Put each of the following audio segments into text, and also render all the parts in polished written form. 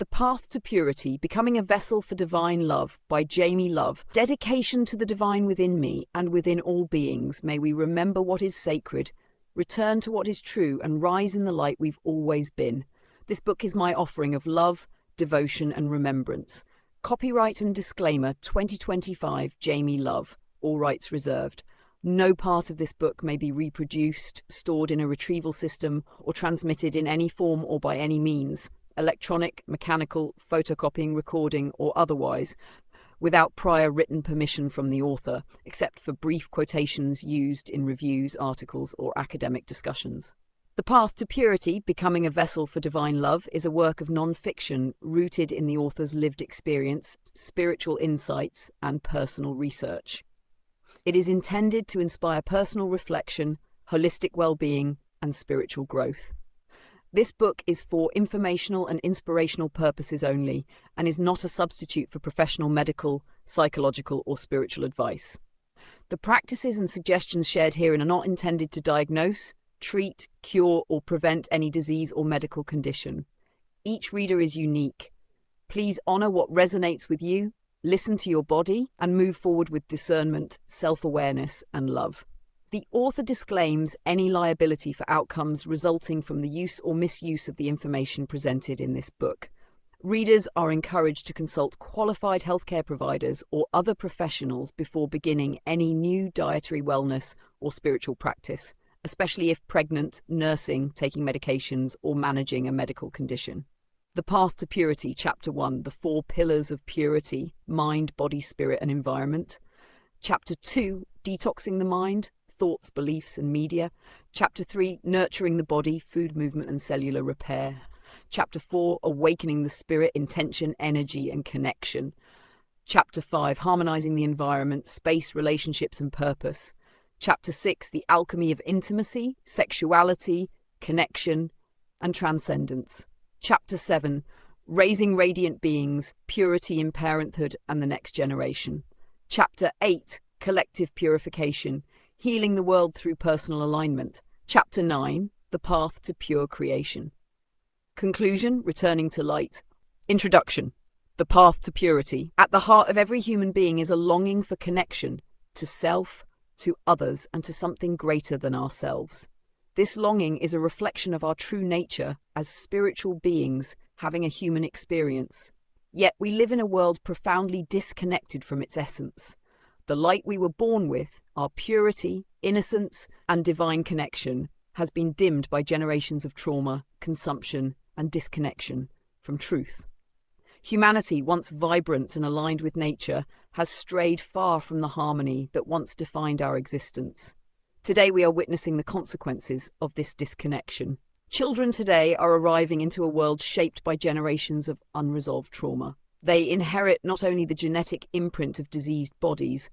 The Path to Purity, Becoming a Vessel for Divine Love by Jamie Love. Dedication to the divine within me and within all beings. May we remember what is sacred, return to what is true, and rise in the light we've always been. This book is my offering of love, devotion, and remembrance. Copyright and disclaimer 2025 Jamie Love. All rights reserved. No part of this book may be reproduced, stored in a retrieval system, or transmitted in any form or by any means, electronic, mechanical, photocopying, recording, or otherwise, without prior written permission from the author, except for brief quotations used in reviews, articles, or academic discussions. The Path to Purity, Becoming a Vessel for Divine Love, is a work of non-fiction rooted in the author's lived experience, spiritual insights, and personal research. It is intended to inspire personal reflection, holistic well-being, and spiritual growth. This book is for informational and inspirational purposes only and is not a substitute for professional medical, psychological, or spiritual advice. The practices and suggestions shared herein are not intended to diagnose, treat, cure, or prevent any disease or medical condition. Each reader is unique. Please honor what resonates with you, listen to your body, and move forward with discernment, self-awareness, and love. The author disclaims any liability for outcomes resulting from the use or misuse of the information presented in this book. Readers are encouraged to consult qualified healthcare providers or other professionals before beginning any new dietary wellness or spiritual practice, especially if pregnant, nursing, taking medications, or managing a medical condition. The Path to Purity, Chapter 1, The 4 Pillars of Purity, Mind, Body, Spirit, and Environment. Chapter 2, Detoxing the Mind, Thoughts, Beliefs, and Media. Chapter 3, Nurturing the Body, Food, Movement, and Cellular Repair. Chapter 4, Awakening the Spirit, Intention, Energy, and Connection. Chapter 5, Harmonizing the Environment, Space, Relationships, and Purpose. Chapter 6, The Alchemy of Intimacy, Sexuality, Connection, and Transcendence. Chapter 7, Raising Radiant Beings, Purity in Parenthood and the Next Generation. Chapter 8, Collective Purification, Healing the World Through Personal Alignment. Chapter 9, The Path to Pure Creation. Conclusion, Returning to Light. Introduction. The Path to Purity. At the heart of every human being is a longing for connection to self, to others, and to something greater than ourselves. This longing is a reflection of our true nature as spiritual beings having a human experience. Yet we live in a world profoundly disconnected from its essence. The light we were born with, our purity, innocence, and divine connection, has been dimmed by generations of trauma, consumption, and disconnection from truth. Humanity, once vibrant and aligned with nature, has strayed far from the harmony that once defined our existence. Today we are witnessing the consequences of this disconnection. Children today are arriving into a world shaped by generations of unresolved trauma. They inherit not only the genetic imprint of diseased bodies,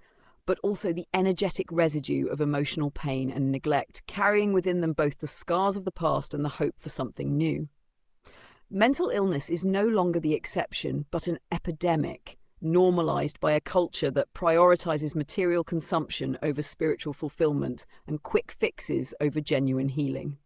but also the energetic residue of emotional pain and neglect, carrying within them both the scars of the past and the hope for something new. Mental illness is no longer the exception, but an epidemic, normalized by a culture that prioritizes material consumption over spiritual fulfillment and quick fixes over genuine healing.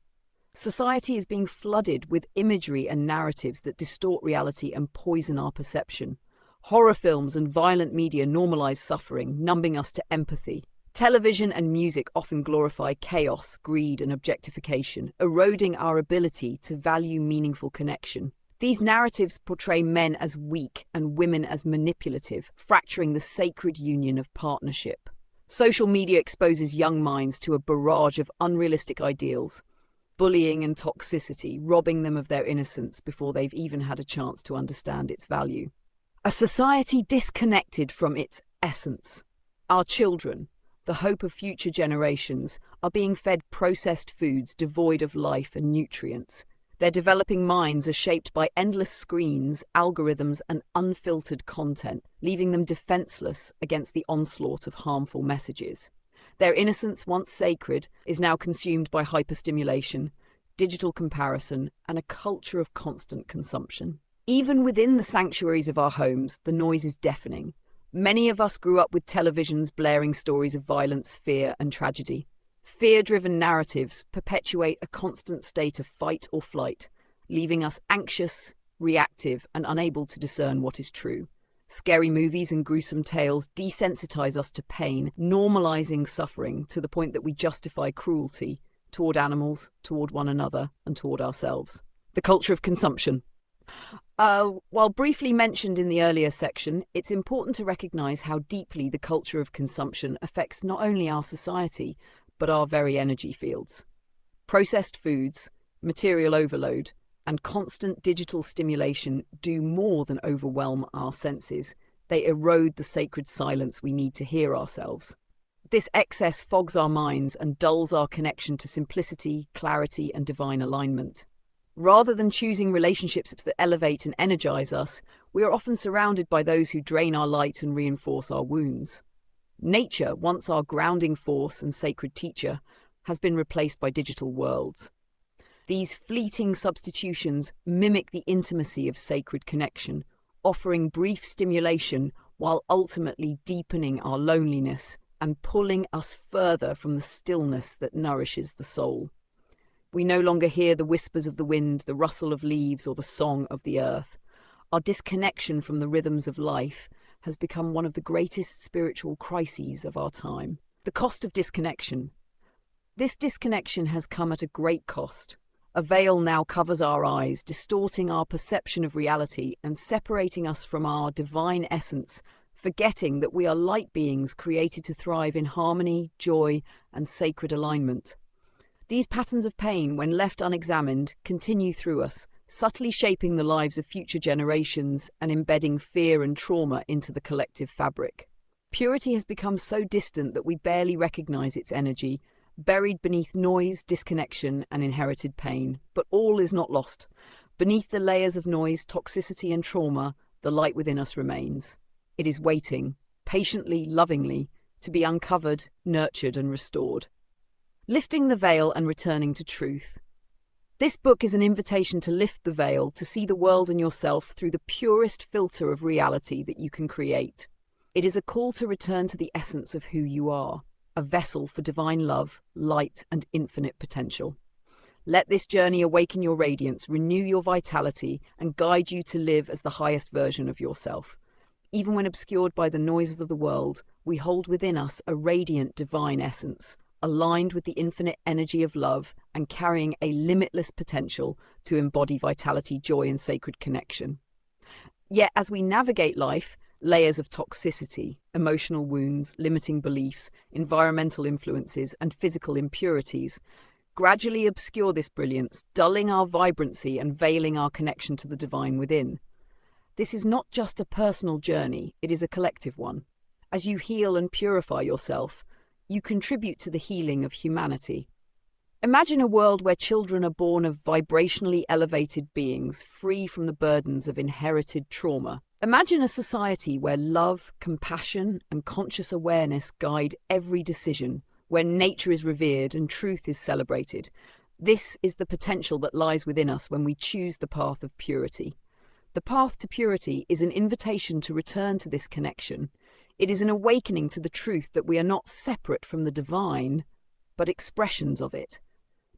Society is being flooded with imagery and narratives that distort reality and poison our perception. Horror films and violent media normalize suffering, numbing us to empathy. Television and music often glorify chaos, greed, and objectification, eroding our ability to value meaningful connection. These narratives portray men as weak and women as manipulative, fracturing the sacred union of partnership. Social media exposes young minds to a barrage of unrealistic ideals, bullying and toxicity, robbing them of their innocence before they've even had a chance to understand its value. A society disconnected from its essence. Our children, the hope of future generations, are being fed processed foods devoid of life and nutrients. Their developing minds are shaped by endless screens, algorithms, and unfiltered content, leaving them defenseless against the onslaught of harmful messages. Their innocence, once sacred, is now consumed by hyperstimulation, digital comparison, and a culture of constant consumption. Even within the sanctuaries of our homes, the noise is deafening. Many of us grew up with televisions blaring stories of violence, fear, and tragedy. Fear-driven narratives perpetuate a constant state of fight or flight, leaving us anxious, reactive, and unable to discern what is true. Scary movies and gruesome tales desensitize us to pain, normalizing suffering to the point that we justify cruelty toward animals, toward one another, and toward ourselves. The culture of consumption. While briefly mentioned in the earlier section, it's important to recognize how deeply the culture of consumption affects not only our society, but our very energy fields. Processed foods, material overload, and constant digital stimulation do more than overwhelm our senses. They erode the sacred silence we need to hear ourselves. This excess fogs our minds and dulls our connection to simplicity, clarity, and divine alignment. Rather than choosing relationships that elevate and energize us, we are often surrounded by those who drain our light and reinforce our wounds. Nature, once our grounding force and sacred teacher, has been replaced by digital worlds. These fleeting substitutions mimic the intimacy of sacred connection, offering brief stimulation while ultimately deepening our loneliness and pulling us further from the stillness that nourishes the soul. We no longer hear the whispers of the wind, the rustle of leaves, or the song of the earth. Our disconnection from the rhythms of life has become one of the greatest spiritual crises of our time. The cost of disconnection. This disconnection has come at a great cost. A veil now covers our eyes, distorting our perception of reality and separating us from our divine essence, forgetting that we are light beings created to thrive in harmony, joy, and sacred alignment. These patterns of pain, when left unexamined, continue through us, subtly shaping the lives of future generations and embedding fear and trauma into the collective fabric. Purity has become so distant that we barely recognize its energy, buried beneath noise, disconnection, and inherited pain. But all is not lost. Beneath the layers of noise, toxicity, and trauma, the light within us remains. It is waiting, patiently, lovingly, to be uncovered, nurtured, and restored. Lifting the veil and returning to truth. This book is an invitation to lift the veil, to see the world and yourself through the purest filter of reality that you can create. It is a call to return to the essence of who you are, a vessel for divine love, light, and infinite potential. Let this journey awaken your radiance, renew your vitality, and guide you to live as the highest version of yourself. Even when obscured by the noises of the world, we hold within us a radiant divine essence, aligned with the infinite energy of love and carrying a limitless potential to embody vitality, joy, and sacred connection. Yet, as we navigate life, layers of toxicity, emotional wounds, limiting beliefs, environmental influences, and physical impurities gradually obscure this brilliance, dulling our vibrancy and veiling our connection to the divine within. This is not just a personal journey, it is a collective one. As you heal and purify yourself, you contribute to the healing of humanity. Imagine a world where children are born of vibrationally elevated beings, free from the burdens of inherited trauma. Imagine a society where love, compassion, and conscious awareness guide every decision, where nature is revered and truth is celebrated. This is the potential that lies within us when we choose the path of purity. The path to purity is an invitation to return to this connection. It is an awakening to the truth that we are not separate from the divine, but expressions of it.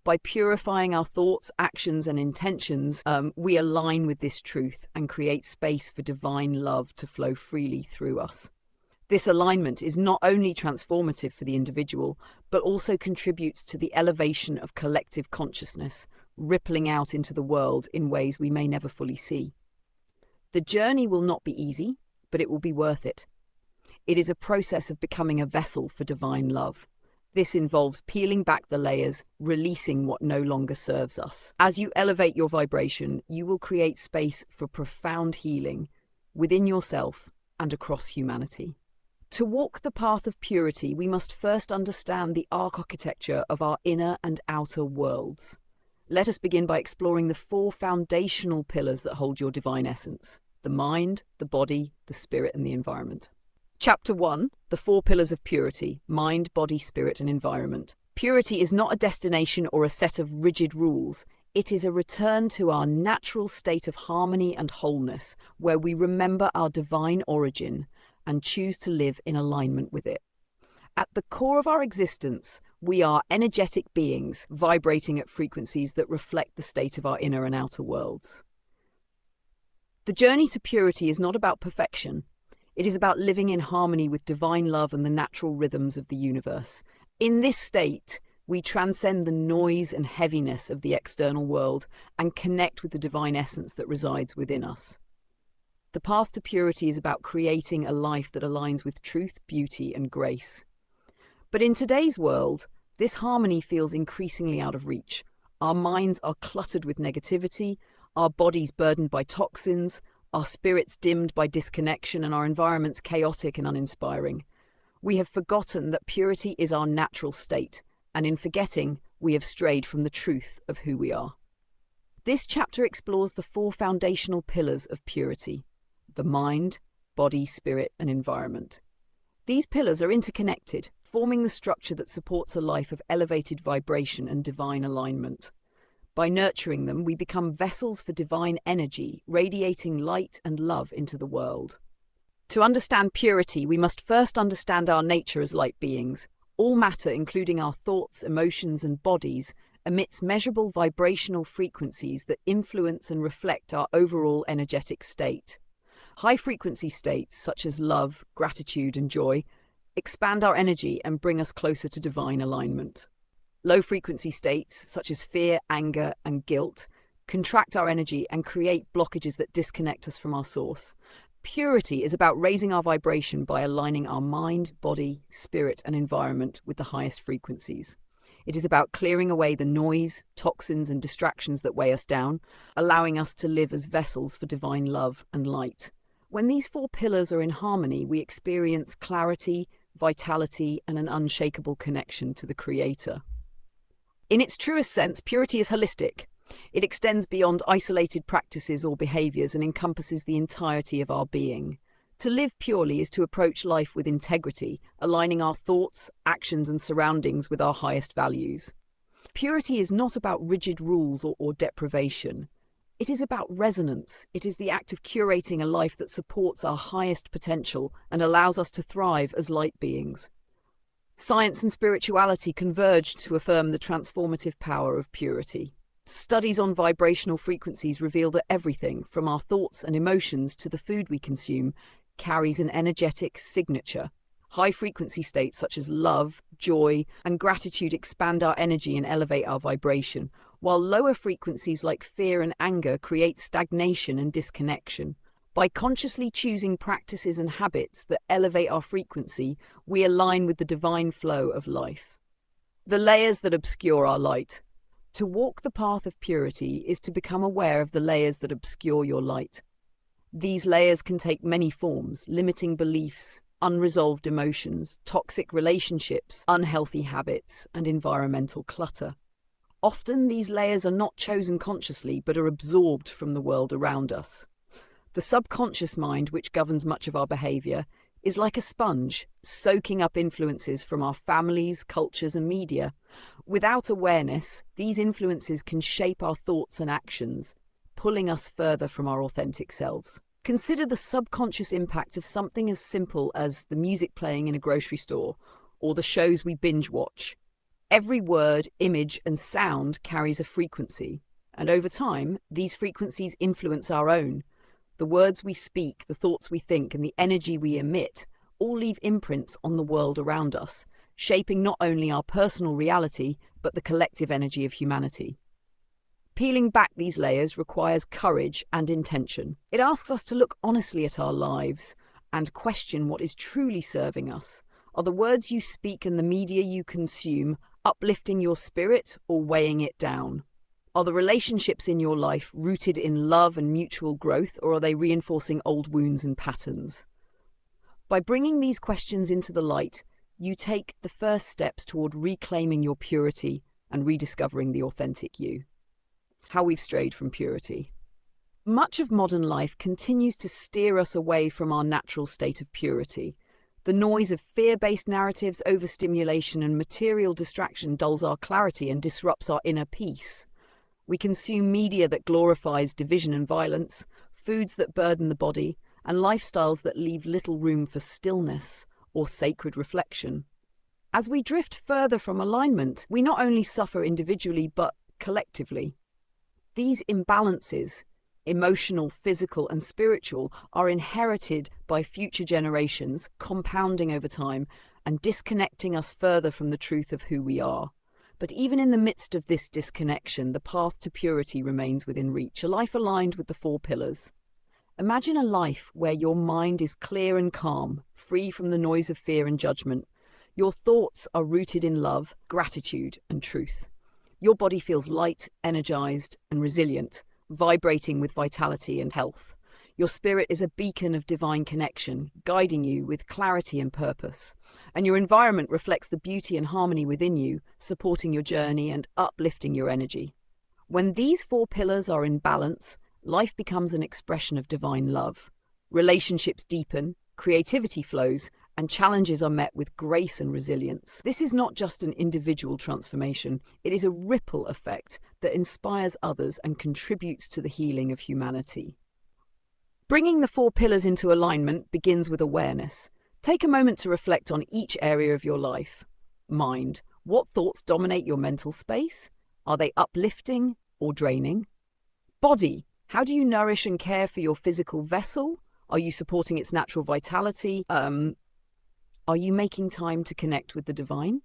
By purifying our thoughts, actions, and intentions, we align with this truth and create space for divine love to flow freely through us. This alignment is not only transformative for the individual, but also contributes to the elevation of collective consciousness, rippling out into the world in ways we may never fully see. The journey will not be easy, but it will be worth it. It is a process of becoming a vessel for divine love. This involves peeling back the layers, releasing what no longer serves us. As you elevate your vibration, you will create space for profound healing within yourself and across humanity. To walk the path of purity, we must first understand the architecture of our inner and outer worlds. Let us begin by exploring the 4 foundational pillars that hold your divine essence: the mind, the body, the spirit, and the environment. Chapter 1, the 4 pillars of purity: mind, body, spirit, and environment. Purity is not a destination or a set of rigid rules. It is a return to our natural state of harmony and wholeness, where we remember our divine origin and choose to live in alignment with it. At the core of our existence, we are energetic beings vibrating at frequencies that reflect the state of our inner and outer worlds. The journey to purity is not about perfection. It is about living in harmony with divine love and the natural rhythms of the universe. In this state, we transcend the noise and heaviness of the external world and connect with the divine essence that resides within us. The path to purity is about creating a life that aligns with truth, beauty, and grace. But in today's world, this harmony feels increasingly out of reach. Our minds are cluttered with negativity, our bodies burdened by toxins, our spirits dimmed by disconnection, and our environments chaotic and uninspiring. We have forgotten that purity is our natural state, and in forgetting, we have strayed from the truth of who we are. This chapter explores the 4 foundational pillars of purity: the mind, body, spirit, and environment. These pillars are interconnected, forming the structure that supports a life of elevated vibration and divine alignment. By nurturing them, we become vessels for divine energy, radiating light and love into the world. To understand purity, we must first understand our nature as light beings. All matter, including our thoughts, emotions, and bodies, emits measurable vibrational frequencies that influence and reflect our overall energetic state. High-frequency states, such as love, gratitude, and joy, expand our energy and bring us closer to divine alignment. Low-frequency states, such as fear, anger, and guilt, contract our energy and create blockages that disconnect us from our source. Purity is about raising our vibration by aligning our mind, body, spirit, and environment with the highest frequencies. It is about clearing away the noise, toxins, and distractions that weigh us down, allowing us to live as vessels for divine love and light. When these 4 pillars are in harmony, we experience clarity, vitality, and an unshakable connection to the Creator. In its truest sense, purity is holistic. It extends beyond isolated practices or behaviors and encompasses the entirety of our being. To live purely is to approach life with integrity, aligning our thoughts, actions, and surroundings with our highest values. Purity is not about rigid rules or deprivation. It is about resonance. It is the act of curating a life that supports our highest potential and allows us to thrive as light beings. Science and spirituality converge to affirm the transformative power of purity. Studies on vibrational frequencies reveal that everything, from our thoughts and emotions to the food we consume, carries an energetic signature. High-frequency states such as love, joy, and gratitude expand our energy and elevate our vibration, while lower frequencies like fear and anger create stagnation and disconnection. By consciously choosing practices and habits that elevate our frequency, we align with the divine flow of life. The layers that obscure our light. To walk the path of purity is to become aware of the layers that obscure your light. These layers can take many forms: limiting beliefs, unresolved emotions, toxic relationships, unhealthy habits, and environmental clutter. Often these layers are not chosen consciously but are absorbed from the world around us. The subconscious mind, which governs much of our behavior, is like a sponge, soaking up influences from our families, cultures, and media. Without awareness, these influences can shape our thoughts and actions, pulling us further from our authentic selves. Consider the subconscious impact of something as simple as the music playing in a grocery store or the shows we binge watch. Every word, image, and sound carries a frequency, and over time, these frequencies influence our own. The words we speak, the thoughts we think, and the energy we emit all leave imprints on the world around us, shaping not only our personal reality, but the collective energy of humanity. Peeling back these layers requires courage and intention. It asks us to look honestly at our lives and question what is truly serving us. Are the words you speak and the media you consume uplifting your spirit or weighing it down? Are the relationships in your life rooted in love and mutual growth, or are they reinforcing old wounds and patterns? By bringing these questions into the light, you take the first steps toward reclaiming your purity and rediscovering the authentic you. How we've strayed from purity. Much of modern life continues to steer us away from our natural state of purity. The noise of fear-based narratives, overstimulation, and material distraction dulls our clarity and disrupts our inner peace. We consume media that glorifies division and violence, foods that burden the body, and lifestyles that leave little room for stillness or sacred reflection. As we drift further from alignment, we not only suffer individually but collectively. These imbalances emotional, physical, and spiritual, are inherited by future generations, compounding over time and disconnecting us further from the truth of who we are. But even in the midst of this disconnection, the path to purity remains within reach, a life aligned with the four pillars. Imagine a life where your mind is clear and calm, free from the noise of fear and judgment. Your thoughts are rooted in love, gratitude, and truth. Your body feels light, energized, and resilient, vibrating with vitality and health. Your spirit is a beacon of divine connection, guiding you with clarity and purpose. And your environment reflects the beauty and harmony within you, supporting your journey and uplifting your energy. When these four pillars are in balance, life becomes an expression of divine love. Relationships deepen, creativity flows, and challenges are met with grace and resilience. This is not just an individual transformation, it is a ripple effect that inspires others and contributes to the healing of humanity. Bringing the four pillars into alignment begins with awareness. Take a moment to reflect on each area of your life. Mind. What thoughts dominate your mental space? Are they uplifting or draining? Body. How do you nourish and care for your physical vessel? Are you supporting its natural vitality? Are you making time to connect with the divine?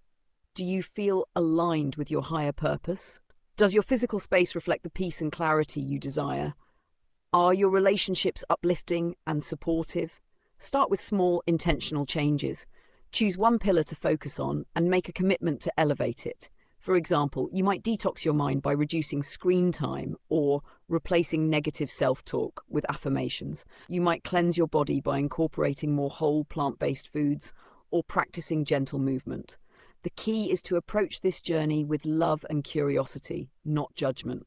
Do you feel aligned with your higher purpose? Does your physical space reflect the peace and clarity you desire? Are your relationships uplifting and supportive? Start with small, intentional changes. Choose one pillar to focus on and make a commitment to elevate it. For example, you might detox your mind by reducing screen time or replacing negative self-talk with affirmations. You might cleanse your body by incorporating more whole plant-based foods or practicing gentle movement. The key is to approach this journey with love and curiosity, not judgment.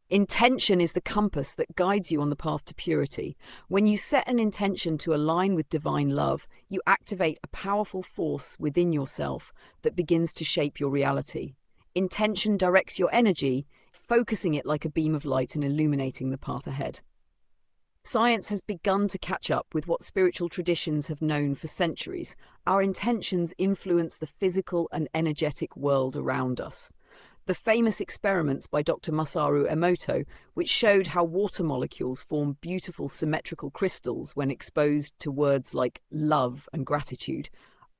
Intention is the compass that guides you on the path to purity. When you set an intention to align with divine love, you activate a powerful force within yourself that begins to shape your reality. Intention directs your energy, focusing it like a beam of light and illuminating the path ahead. Science has begun to catch up with what spiritual traditions have known for centuries. Our intentions influence the physical and energetic world around us. The famous experiments by Dr. Masaru Emoto, which showed how water molecules form beautiful symmetrical crystals when exposed to words like love and gratitude,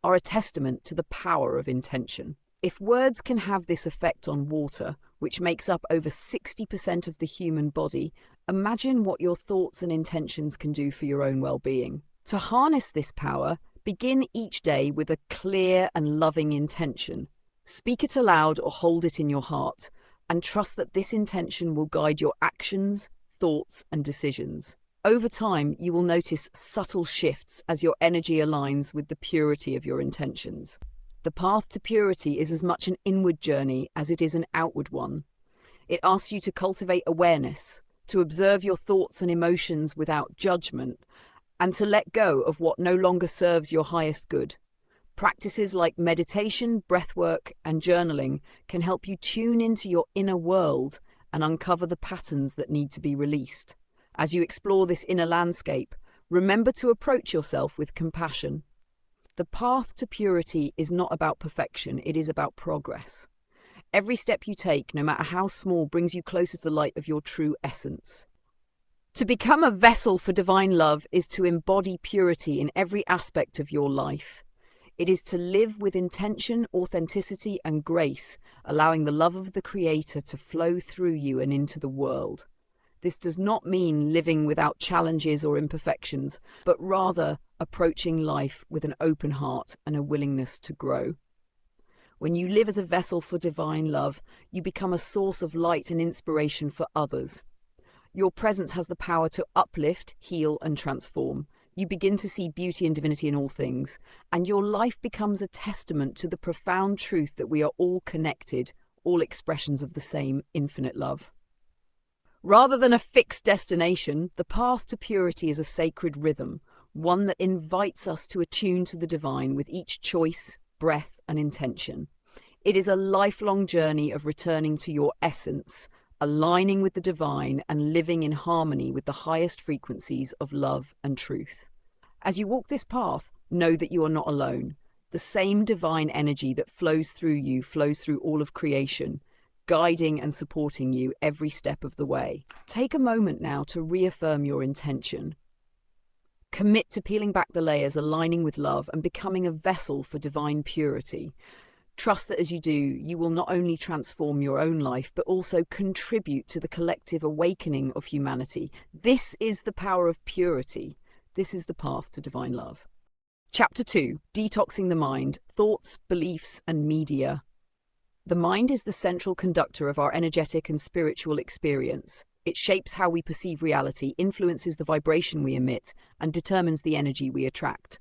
are a testament to the power of intention. If words can have this effect on water, which makes up over 60% of the human body, imagine what your thoughts and intentions can do for your own well-being. To harness this power, begin each day with a clear and loving intention. Speak it aloud or hold it in your heart, and trust that this intention will guide your actions, thoughts, and decisions. Over time, you will notice subtle shifts as your energy aligns with the purity of your intentions. The path to purity is as much an inward journey as it is an outward one. It asks you to cultivate awareness, to observe your thoughts and emotions without judgment, and to let go of what no longer serves your highest good. Practices like meditation, breathwork, and journaling can help you tune into your inner world and uncover the patterns that need to be released. As you explore this inner landscape, remember to approach yourself with compassion. The path to purity is not about perfection, it is about progress. Every step you take, no matter how small, brings you closer to the light of your true essence. To become a vessel for divine love is to embody purity in every aspect of your life. It is to live with intention, authenticity, and grace, allowing the love of the Creator to flow through you and into the world. This does not mean living without challenges or imperfections, but rather approaching life with an open heart and a willingness to grow. When you live as a vessel for divine love, you become a source of light and inspiration for others. Your presence has the power to uplift, heal, and transform. You begin to see beauty and divinity in all things, and your life becomes a testament to the profound truth that we are all connected, all expressions of the same infinite love. Rather than a fixed destination, the path to purity is a sacred rhythm, one that invites us to attune to the divine with each choice, breath, and intention. It is a lifelong journey of returning to your essence, aligning with the divine, and living in harmony with the highest frequencies of love and truth. As you walk this path, know that you are not alone. The same divine energy that flows through you flows through all of creation, guiding and supporting you every step of the way. Take a moment now to reaffirm your intention. Commit to peeling back the layers, aligning with love, and becoming a vessel for divine purity. Trust that as you do, you will not only transform your own life, but also contribute to the collective awakening of humanity. This is the power of purity. This is the path to divine love. Chapter 2, Detoxing the Mind, Thoughts, Beliefs, and Media. The mind is the central conductor of our energetic and spiritual experience. It shapes how we perceive reality, influences the vibration we emit, and determines the energy we attract.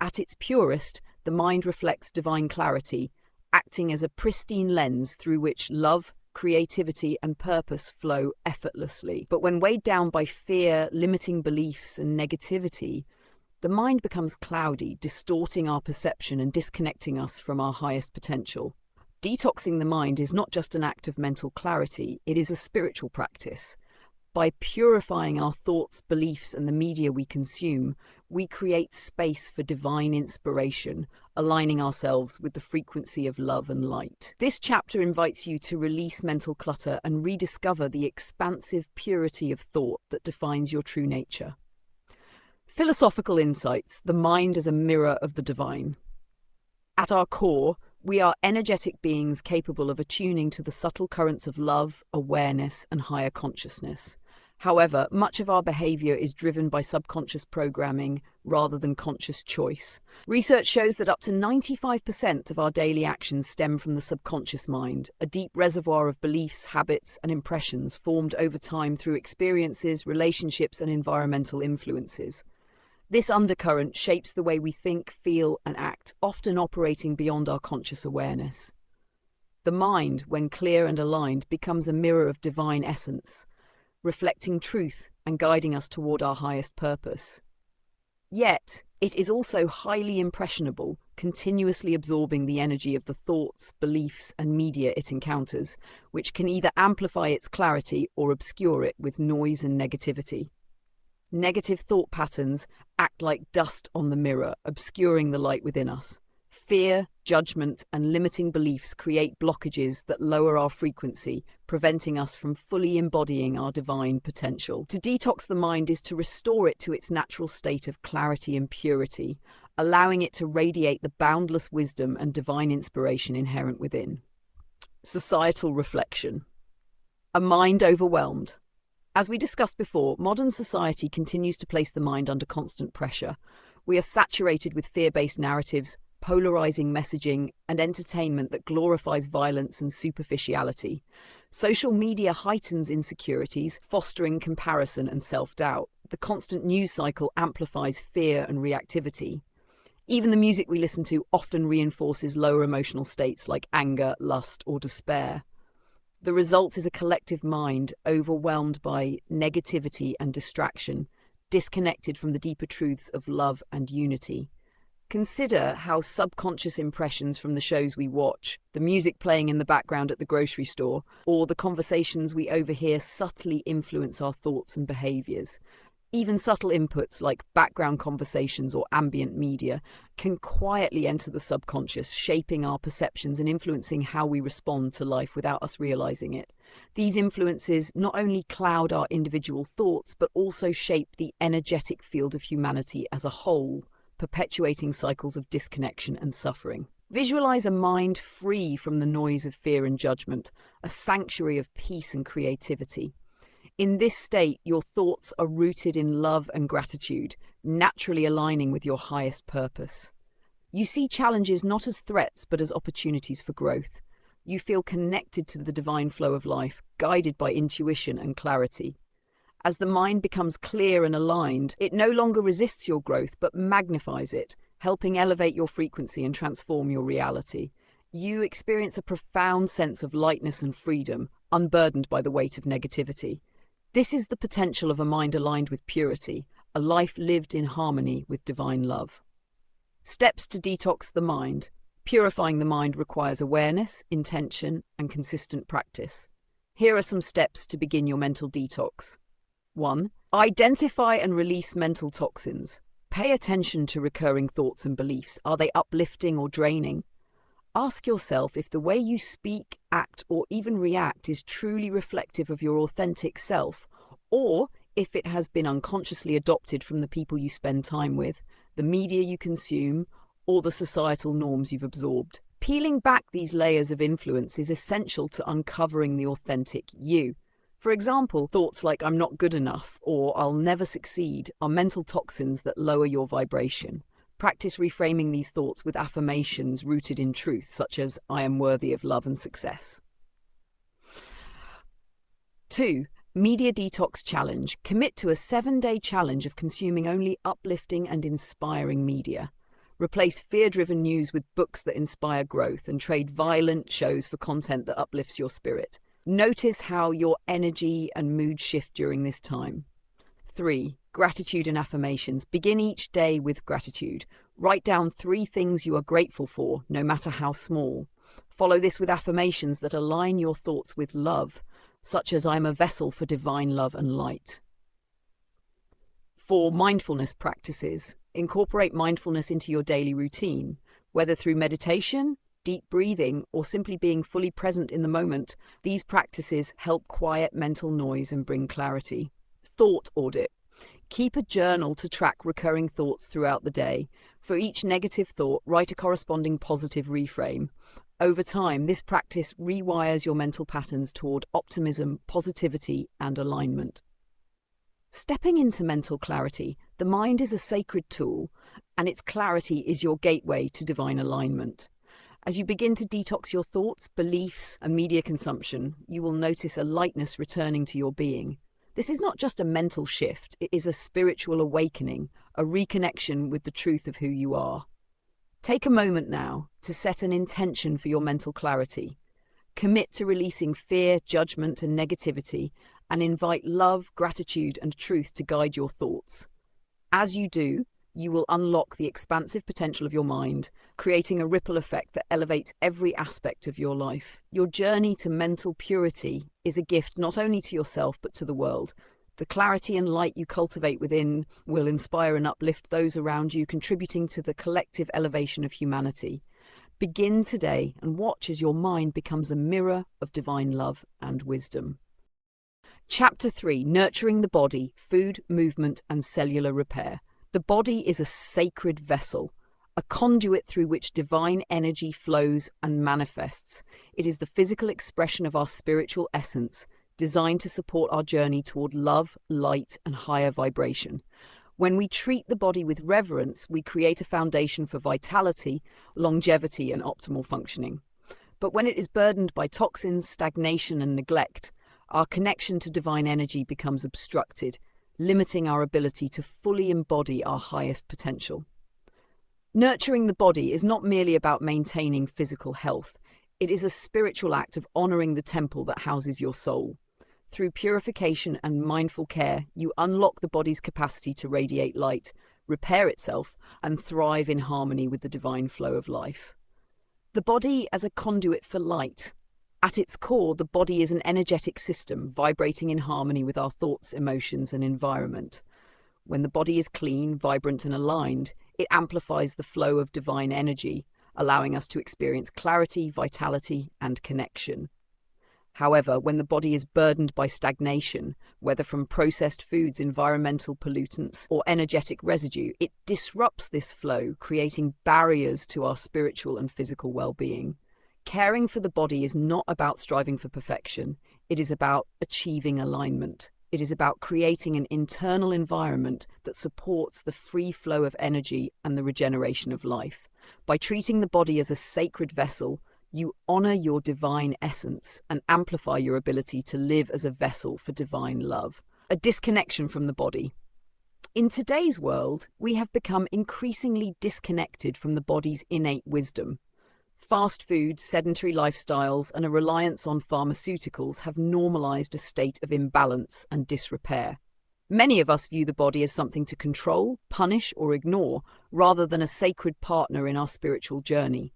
At its purest, the mind reflects divine clarity, acting as a pristine lens through which love, creativity, and purpose flow effortlessly. But when weighed down by fear, limiting beliefs, and negativity, the mind becomes cloudy, distorting our perception and disconnecting us from our highest potential. Detoxing the mind is not just an act of mental clarity, it is a spiritual practice. By purifying our thoughts, beliefs, and the media we consume, we create space for divine inspiration, aligning ourselves with the frequency of love and light. This chapter invites you to release mental clutter and rediscover the expansive purity of thought that defines your true nature. Philosophical insights, the mind as a mirror of the divine. At our core, we are energetic beings capable of attuning to the subtle currents of love, awareness, and higher consciousness. However, much of our behavior is driven by subconscious programming rather than conscious choice. Research shows that up to 95% of our daily actions stem from the subconscious mind, a deep reservoir of beliefs, habits, and impressions formed over time through experiences, relationships, and environmental influences. This undercurrent shapes the way we think, feel, and act, often operating beyond our conscious awareness. The mind, when clear and aligned, becomes a mirror of divine essence, reflecting truth and guiding us toward our highest purpose. Yet, it is also highly impressionable, continuously absorbing the energy of the thoughts, beliefs, and media it encounters, which can either amplify its clarity or obscure it with noise and negativity. Negative thought patterns act like dust on the mirror, obscuring the light within us. Fear, judgment, and limiting beliefs create blockages that lower our frequency, preventing us from fully embodying our divine potential. To detox the mind is to restore it to its natural state of clarity and purity, allowing it to radiate the boundless wisdom and divine inspiration inherent within. Societal reflection. A mind overwhelmed. As we discussed before, modern society continues to place the mind under constant pressure. We are saturated with fear-based narratives, polarizing messaging, and entertainment that glorifies violence and superficiality. Social media heightens insecurities, fostering comparison and self-doubt. The constant news cycle amplifies fear and reactivity. Even the music we listen to often reinforces lower emotional states like anger, lust, or despair. The result is a collective mind overwhelmed by negativity and distraction, disconnected from the deeper truths of love and unity. Consider how subconscious impressions from the shows we watch, the music playing in the background at the grocery store, or the conversations we overhear subtly influence our thoughts and behaviors. Even subtle inputs like background conversations or ambient media can quietly enter the subconscious, shaping our perceptions and influencing how we respond to life without us realizing it. These influences not only cloud our individual thoughts, but also shape the energetic field of humanity as a whole, perpetuating cycles of disconnection and suffering. Visualize a mind free from the noise of fear and judgment, a sanctuary of peace and creativity. In this state, your thoughts are rooted in love and gratitude, naturally aligning with your highest purpose. You see challenges not as threats, but as opportunities for growth. You feel connected to the divine flow of life, guided by intuition and clarity. As the mind becomes clear and aligned, it no longer resists your growth, but magnifies it, helping elevate your frequency and transform your reality. You experience a profound sense of lightness and freedom, unburdened by the weight of negativity. This is the potential of a mind aligned with purity, a life lived in harmony with divine love. Steps to detox the mind. Purifying the mind requires awareness, intention, and consistent practice. Here are some steps to begin your mental detox. 1. Identify and release mental toxins. Pay attention to recurring thoughts and beliefs. Are they uplifting or draining? Ask yourself if the way you speak, act, or even react is truly reflective of your authentic self, or if it has been unconsciously adopted from the people you spend time with, the media you consume, or the societal norms you've absorbed. Peeling back these layers of influence is essential to uncovering the authentic you. For example, thoughts like "I'm not good enough" or "I'll never succeed" are mental toxins that lower your vibration. Practice reframing these thoughts with affirmations rooted in truth, such as "I am worthy of love and success." 2. Media Detox Challenge. Commit to a 7-day challenge of consuming only uplifting and inspiring media. Replace fear-driven news with books that inspire growth and trade violent shows for content that uplifts your spirit. Notice how your energy and mood shift during this time. 3. Gratitude and affirmations. Begin each day with gratitude. Write down 3 things you are grateful for, no matter how small. Follow this with affirmations that align your thoughts with love, such as "I am a vessel for divine love and light." 4. Mindfulness practices. Incorporate mindfulness into your daily routine, whether through meditation, deep breathing, or simply being fully present in the moment. These practices help quiet mental noise and bring clarity. Thought audit. Keep a journal to track recurring thoughts throughout the day. For each negative thought, write a corresponding positive reframe. Over time, this practice rewires your mental patterns toward optimism, positivity, and alignment. Stepping into mental clarity, the mind is a sacred tool, and its clarity is your gateway to divine alignment. As you begin to detox your thoughts, beliefs, and media consumption, you will notice a lightness returning to your being. This is not just a mental shift, it is a spiritual awakening, a reconnection with the truth of who you are. Take a moment now to set an intention for your mental clarity. Commit to releasing fear, judgment, and negativity, and invite love, gratitude, and truth to guide your thoughts. As you do, you will unlock the expansive potential of your mind, creating a ripple effect that elevates every aspect of your life. Your journey to mental purity is a gift not only to yourself but to the world. The clarity and light you cultivate within will inspire and uplift those around you, contributing to the collective elevation of humanity. Begin today and watch as your mind becomes a mirror of divine love and wisdom. Chapter 3. Nurturing the body, food, movement, and cellular repair. The body is a sacred vessel, a conduit through which divine energy flows and manifests. It is the physical expression of our spiritual essence, designed to support our journey toward love, light, and higher vibration. When we treat the body with reverence, we create a foundation for vitality, longevity, and optimal functioning. But when it is burdened by toxins, stagnation, and neglect, our connection to divine energy becomes obstructed, limiting our ability to fully embody our highest potential. Nurturing the body is not merely about maintaining physical health. It is a spiritual act of honoring the temple that houses your soul. Through purification and mindful care, you unlock the body's capacity to radiate light, repair itself, and thrive in harmony with the divine flow of life. The body as a conduit for light. At its core, the body is an energetic system vibrating in harmony with our thoughts, emotions, and environment. When the body is clean, vibrant, and aligned, it amplifies the flow of divine energy, allowing us to experience clarity, vitality, and connection. However, when the body is burdened by stagnation, whether from processed foods, environmental pollutants, or energetic residue, it disrupts this flow, creating barriers to our spiritual and physical well-being. Caring for the body is not about striving for perfection. It is about achieving alignment. It is about creating an internal environment that supports the free flow of energy and the regeneration of life. By treating the body as a sacred vessel, you honor your divine essence and amplify your ability to live as a vessel for divine love. A disconnection from the body. In today's world, we have become increasingly disconnected from the body's innate wisdom. Fast food, sedentary lifestyles, and a reliance on pharmaceuticals have normalized a state of imbalance and disrepair. Many of us view the body as something to control, punish, or ignore, rather than a sacred partner in our spiritual journey.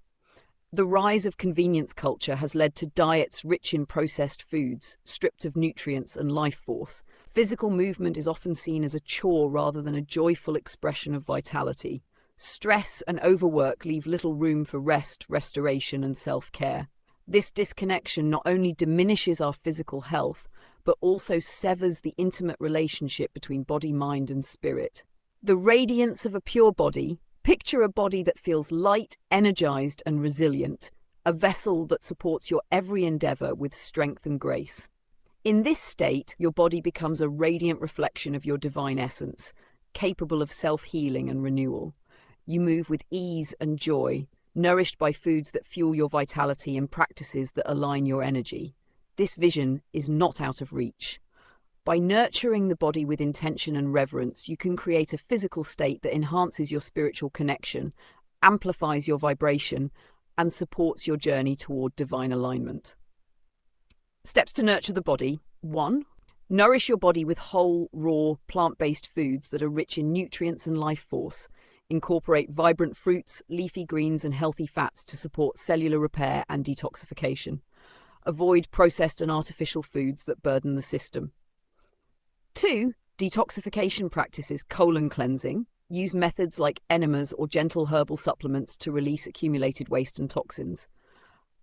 The rise of convenience culture has led to diets rich in processed foods, stripped of nutrients and life force. Physical movement is often seen as a chore rather than a joyful expression of vitality. Stress and overwork leave little room for rest, restoration, and self-care. This disconnection not only diminishes our physical health, but also severs the intimate relationship between body, mind, and spirit. The radiance of a pure body. Picture a body that feels light, energized, and resilient, a vessel that supports your every endeavor with strength and grace. In this state, your body becomes a radiant reflection of your divine essence, capable of self-healing and renewal. You move with ease and joy, nourished by foods that fuel your vitality and practices that align your energy. This vision is not out of reach. By nurturing the body with intention and reverence, you can create a physical state that enhances your spiritual connection, amplifies your vibration, and supports your journey toward divine alignment. Steps to nurture the body. 1. Nourish your body with whole, raw, plant-based foods that are rich in nutrients and life force. Incorporate vibrant fruits, leafy greens, and healthy fats to support cellular repair and detoxification. Avoid processed and artificial foods that burden the system. 2. Detoxification practices, colon cleansing. Use methods like enemas or gentle herbal supplements to release accumulated waste and toxins.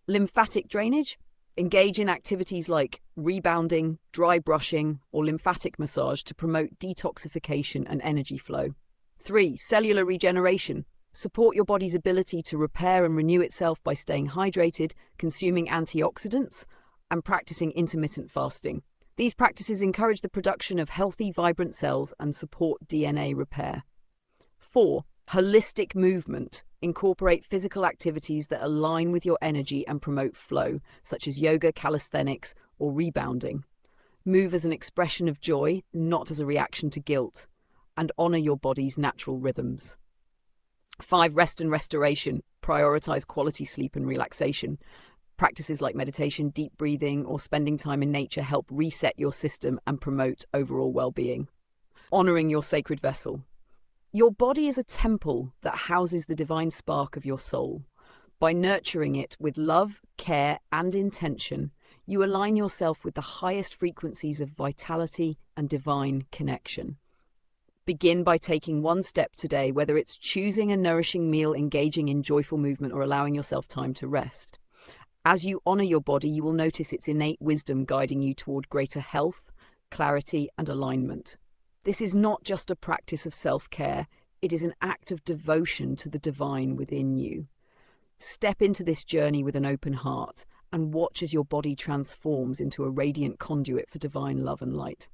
Lymphatic drainage. Engage in activities like rebounding, dry brushing, or lymphatic massage to promote detoxification and energy flow. 3. Cellular regeneration. Support your body's ability to repair and renew itself by staying hydrated, consuming antioxidants, and practicing intermittent fasting. These practices encourage the production of healthy, vibrant cells and support DNA repair. 4. Holistic movement. Incorporate physical activities that align with your energy and promote flow, such as yoga, calisthenics, or rebounding. Move as an expression of joy, not as a reaction to guilt, and honor your body's natural rhythms. 5. Rest and restoration. Prioritize quality sleep and relaxation. Practices like meditation, deep breathing, or spending time in nature help reset your system and promote overall well-being. Honoring your sacred vessel. Your body is a temple that houses the divine spark of your soul. By nurturing it with love, care, and intention, you align yourself with the highest frequencies of vitality and divine connection. Begin by taking one step today, whether it's choosing a nourishing meal, engaging in joyful movement, or allowing yourself time to rest. As you honor your body, you will notice its innate wisdom guiding you toward greater health, clarity, and alignment. This is not just a practice of self-care, it is an act of devotion to the divine within you. Step into this journey with an open heart and watch as your body transforms into a radiant conduit for divine love and light.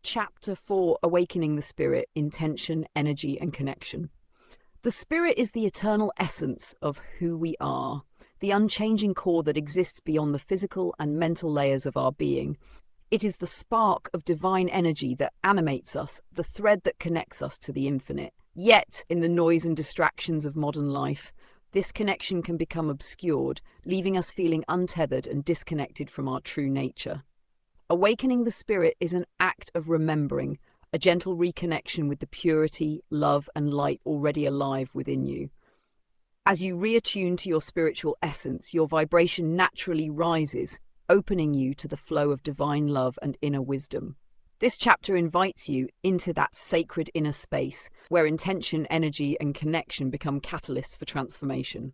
Chapter 4: Awakening the Spirit, Intention, Energy, and Connection. The Spirit is the eternal essence of who we are, the unchanging core that exists beyond the physical and mental layers of our being. It is the spark of divine energy that animates us, the thread that connects us to the infinite. Yet, in the noise and distractions of modern life, this connection can become obscured, leaving us feeling untethered and disconnected from our true nature. Awakening the Spirit is an act of remembering, a gentle reconnection with the purity, love, and light already alive within you. As you reattune to your spiritual essence, your vibration naturally rises, opening you to the flow of divine love and inner wisdom. This chapter invites you into that sacred inner space where intention, energy, and connection become catalysts for transformation.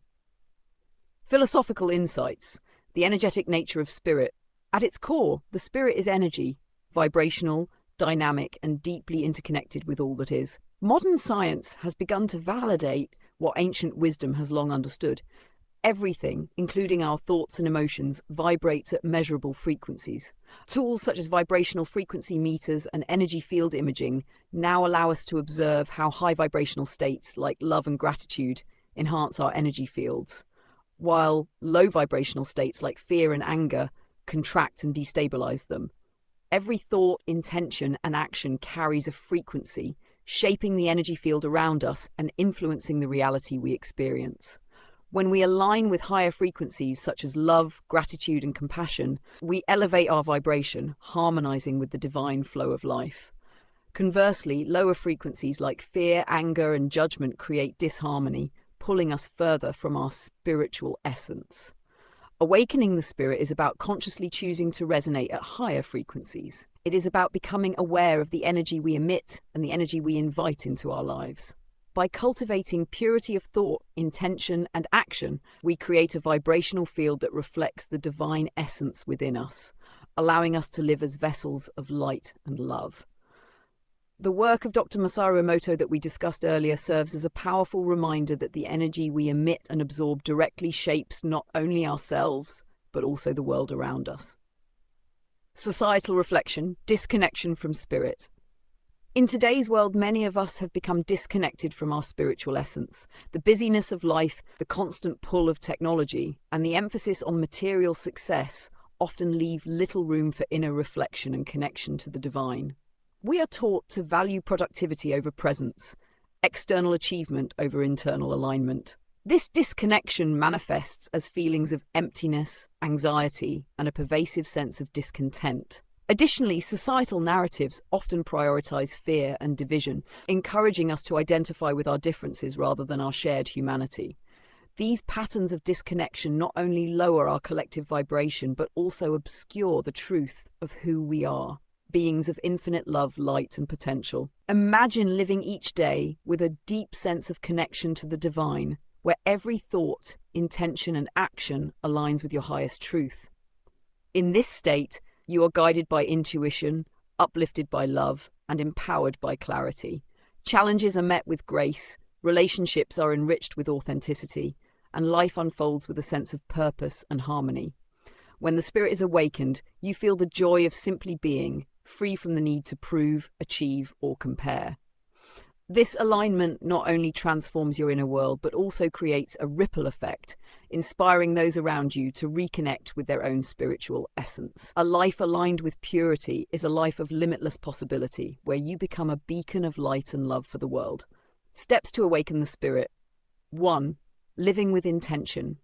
Philosophical insights. The energetic nature of spirit. At its core, the spirit is energy, vibrational, dynamic, and deeply interconnected with all that is. Modern science has begun to validate what ancient wisdom has long understood. Everything, including our thoughts and emotions, vibrates at measurable frequencies. Tools such as vibrational frequency meters and energy field imaging now allow us to observe how high vibrational states like love and gratitude enhance our energy fields, while low vibrational states like fear and anger contract and destabilize them. Every thought, intention, and action carries a frequency, shaping the energy field around us and influencing the reality we experience. When we align with higher frequencies such as love, gratitude, and compassion, we elevate our vibration, harmonizing with the divine flow of life. Conversely, lower frequencies like fear, anger, and judgment create disharmony, pulling us further from our spiritual essence. Awakening the spirit is about consciously choosing to resonate at higher frequencies. It is about becoming aware of the energy we emit and the energy we invite into our lives. By cultivating purity of thought, intention, and action, we create a vibrational field that reflects the divine essence within us, allowing us to live as vessels of light and love. The work of Dr. Masaru Emoto that we discussed earlier serves as a powerful reminder that the energy we emit and absorb directly shapes not only ourselves, but also the world around us. Societal reflection, disconnection from spirit. In today's world, many of us have become disconnected from our spiritual essence. The busyness of life, the constant pull of technology, and the emphasis on material success often leave little room for inner reflection and connection to the divine. We are taught to value productivity over presence, external achievement over internal alignment. This disconnection manifests as feelings of emptiness, anxiety, and a pervasive sense of discontent. Additionally, societal narratives often prioritize fear and division, encouraging us to identify with our differences rather than our shared humanity. These patterns of disconnection not only lower our collective vibration, but also obscure the truth of who we are. Beings of infinite love, light, and potential. Imagine living each day with a deep sense of connection to the divine, where every thought, intention, and action aligns with your highest truth. In this state, you are guided by intuition, uplifted by love, and empowered by clarity. Challenges are met with grace, relationships are enriched with authenticity, and life unfolds with a sense of purpose and harmony. When the spirit is awakened, you feel the joy of simply being, free from the need to prove, achieve, or compare. This alignment not only transforms your inner world, but also creates a ripple effect, inspiring those around you to reconnect with their own spiritual essence. A life aligned with purity is a life of limitless possibility, where you become a beacon of light and love for the world. Steps to awaken the spirit. 1. Living with intention.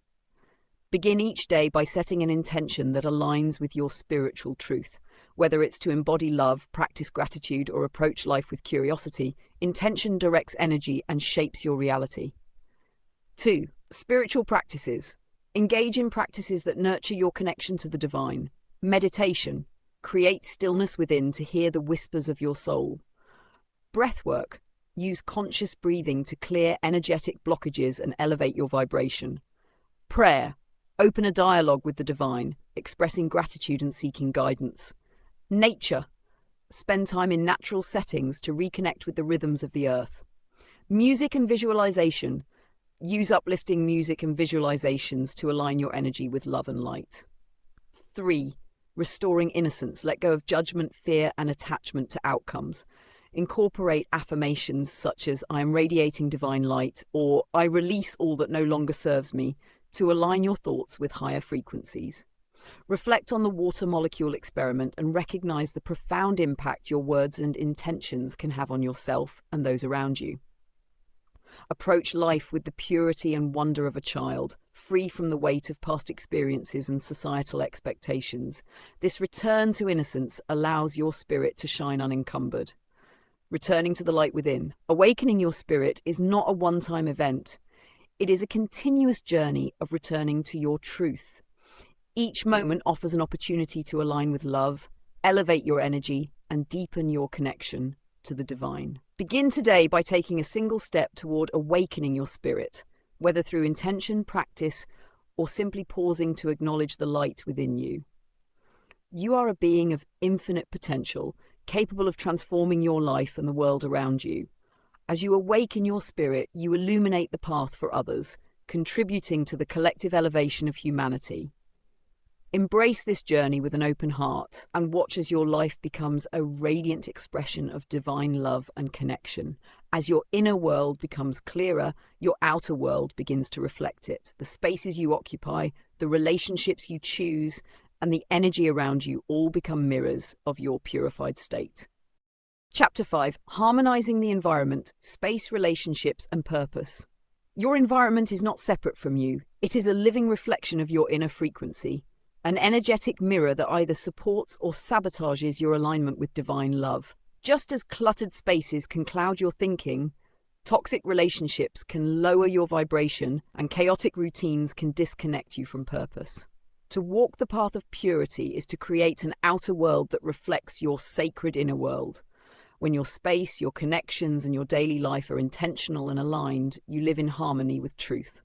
Begin each day by setting an intention that aligns with your spiritual truth. Whether it's to embody love, practice gratitude, or approach life with curiosity, intention directs energy and shapes your reality. 2. Spiritual practices. Engage in practices that nurture your connection to the divine. Meditation. Create stillness within to hear the whispers of your soul. Breathwork. Use conscious breathing to clear energetic blockages and elevate your vibration. Prayer. Open a dialogue with the divine, expressing gratitude and seeking guidance. Nature. Spend time in natural settings to reconnect with the rhythms of the earth. Music and visualization. Use uplifting music and visualizations to align your energy with love and light. 3. Restoring innocence. Let go of judgment, fear, and attachment to outcomes. Incorporate affirmations such as "I am radiating divine light" or "I release all that no longer serves me" to align your thoughts with higher frequencies. Reflect on the water molecule experiment and recognize the profound impact your words and intentions can have on yourself and those around you. Approach life with the purity and wonder of a child, free from the weight of past experiences and societal expectations. This return to innocence allows your spirit to shine unencumbered. Returning to the light within. Awakening your spirit is not a one-time event. It is a continuous journey of returning to your truth. Each moment offers an opportunity to align with love, elevate your energy, and deepen your connection to the divine. Begin today by taking a single step toward awakening your spirit, whether through intention, practice, or simply pausing to acknowledge the light within you. You are a being of infinite potential, capable of transforming your life and the world around you. As you awaken your spirit, you illuminate the path for others, contributing to the collective elevation of humanity. Embrace this journey with an open heart and watch as your life becomes a radiant expression of divine love and connection. As your inner world becomes clearer, your outer world begins to reflect it. The spaces you occupy, the relationships you choose, and the energy around you all become mirrors of your purified state. Chapter 5. Harmonizing the environment, space, relationships, and purpose. Your environment is not separate from you. It is a living reflection of your inner frequency, an energetic mirror that either supports or sabotages your alignment with divine love. Just as cluttered spaces can cloud your thinking, toxic relationships can lower your vibration, and chaotic routines can disconnect you from purpose. To walk the path of purity is to create an outer world that reflects your sacred inner world. When your space, your connections, and your daily life are intentional and aligned, you live in harmony with truth.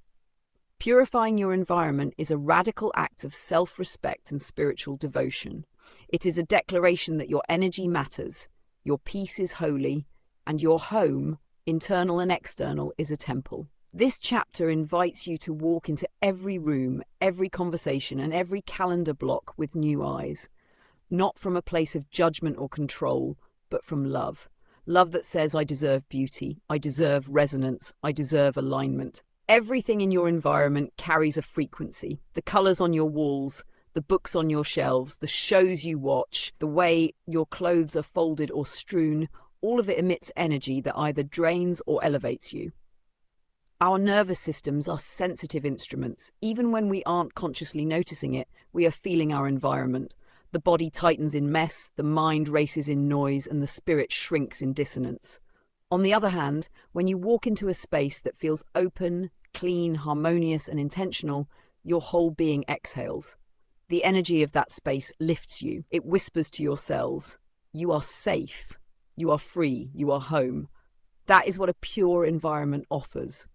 Purifying your environment is a radical act of self-respect and spiritual devotion. It is a declaration that your energy matters, your peace is holy, and your home, internal and external, is a temple. This chapter invites you to walk into every room, every conversation, and every calendar block with new eyes. Not from a place of judgment or control, but from love. Love that says, I deserve beauty, I deserve resonance, I deserve alignment. Everything in your environment carries a frequency. The colors on your walls, the books on your shelves, the shows you watch, the way your clothes are folded or strewn, all of it emits energy that either drains or elevates you. Our nervous systems are sensitive instruments. Even when we aren't consciously noticing it, we are feeling our environment. The body tightens in mess, the mind races in noise, and the spirit shrinks in dissonance. On the other hand, when you walk into a space that feels open, clean, harmonious, and intentional, your whole being exhales. The energy of that space lifts you. It whispers to your cells, you are safe, you are free, you are home. That is what a pure environment offers.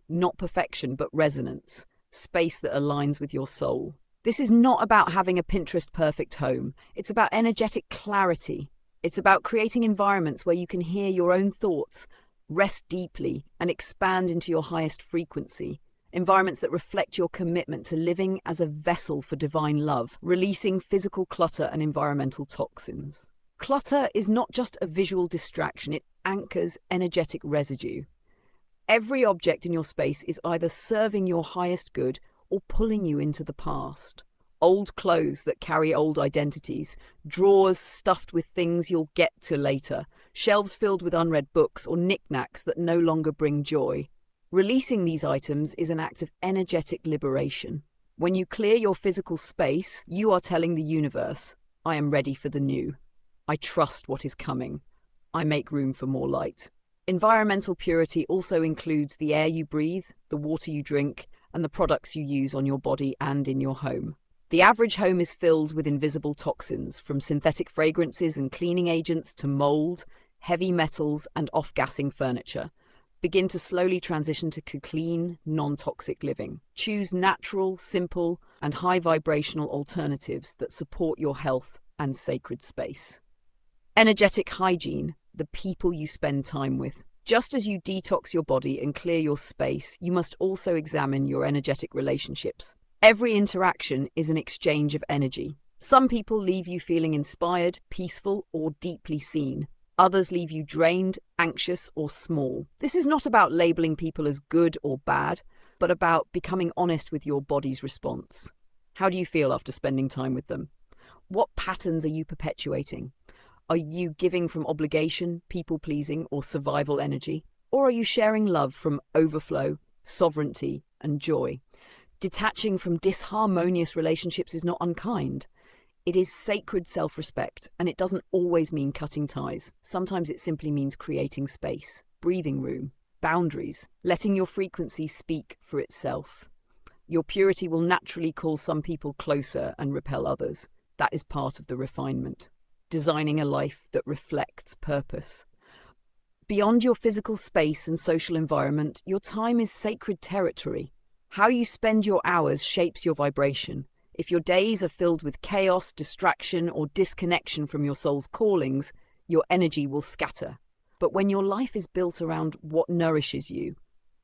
Not perfection, but resonance, space that aligns with your soul. This is not about having a Pinterest perfect home. It's about energetic clarity. It's about creating environments where you can hear your own thoughts, rest deeply, and expand into your highest frequency. Environments that reflect your commitment to living as a vessel for divine love, releasing physical clutter and environmental toxins. Clutter is not just a visual distraction, it anchors energetic residue. Every object in your space is either serving your highest good or pulling you into the past. Old clothes that carry old identities, drawers stuffed with things you'll get to later, shelves filled with unread books or knickknacks that no longer bring joy. Releasing these items is an act of energetic liberation. When you clear your physical space, you are telling the universe, I am ready for the new. I trust what is coming. I make room for more light. Environmental purity also includes the air you breathe, the water you drink, and the products you use on your body and in your home. The average home is filled with invisible toxins, from synthetic fragrances and cleaning agents to mold, heavy metals, and off-gassing furniture. Begin to slowly transition to clean, non-toxic living. Choose natural, simple, and high-vibrational alternatives that support your health and sacred space. Energetic hygiene, the people you spend time with. Just as you detox your body and clear your space, you must also examine your energetic relationships. Every interaction is an exchange of energy. Some people leave you feeling inspired, peaceful, or deeply seen. Others leave you drained, anxious, or small. This is not about labeling people as good or bad, but about becoming honest with your body's response. How do you feel after spending time with them? What patterns are you perpetuating? Are you giving from obligation, people-pleasing, or survival energy? Or are you sharing love from overflow, sovereignty, and joy? Detaching from disharmonious relationships is not unkind. It is sacred self-respect, and it doesn't always mean cutting ties. Sometimes it simply means creating space, breathing room, boundaries, letting your frequency speak for itself. Your purity will naturally call some people closer and repel others. That is part of the refinement. Designing a life that reflects purpose. Beyond your physical space and social environment, your time is sacred territory. How you spend your hours shapes your vibration. If your days are filled with chaos, distraction, or disconnection from your soul's callings, your energy will scatter. But when your life is built around what nourishes you,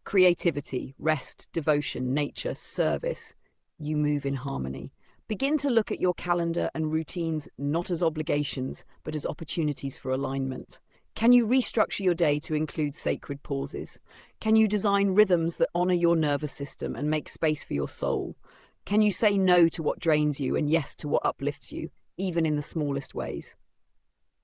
creativity, rest, devotion, nature, service, you move in harmony. Begin to look at your calendar and routines not as obligations, but as opportunities for alignment. Can you restructure your day to include sacred pauses? Can you design rhythms that honor your nervous system and make space for your soul? Can you say no to what drains you and yes to what uplifts you, even in the smallest ways?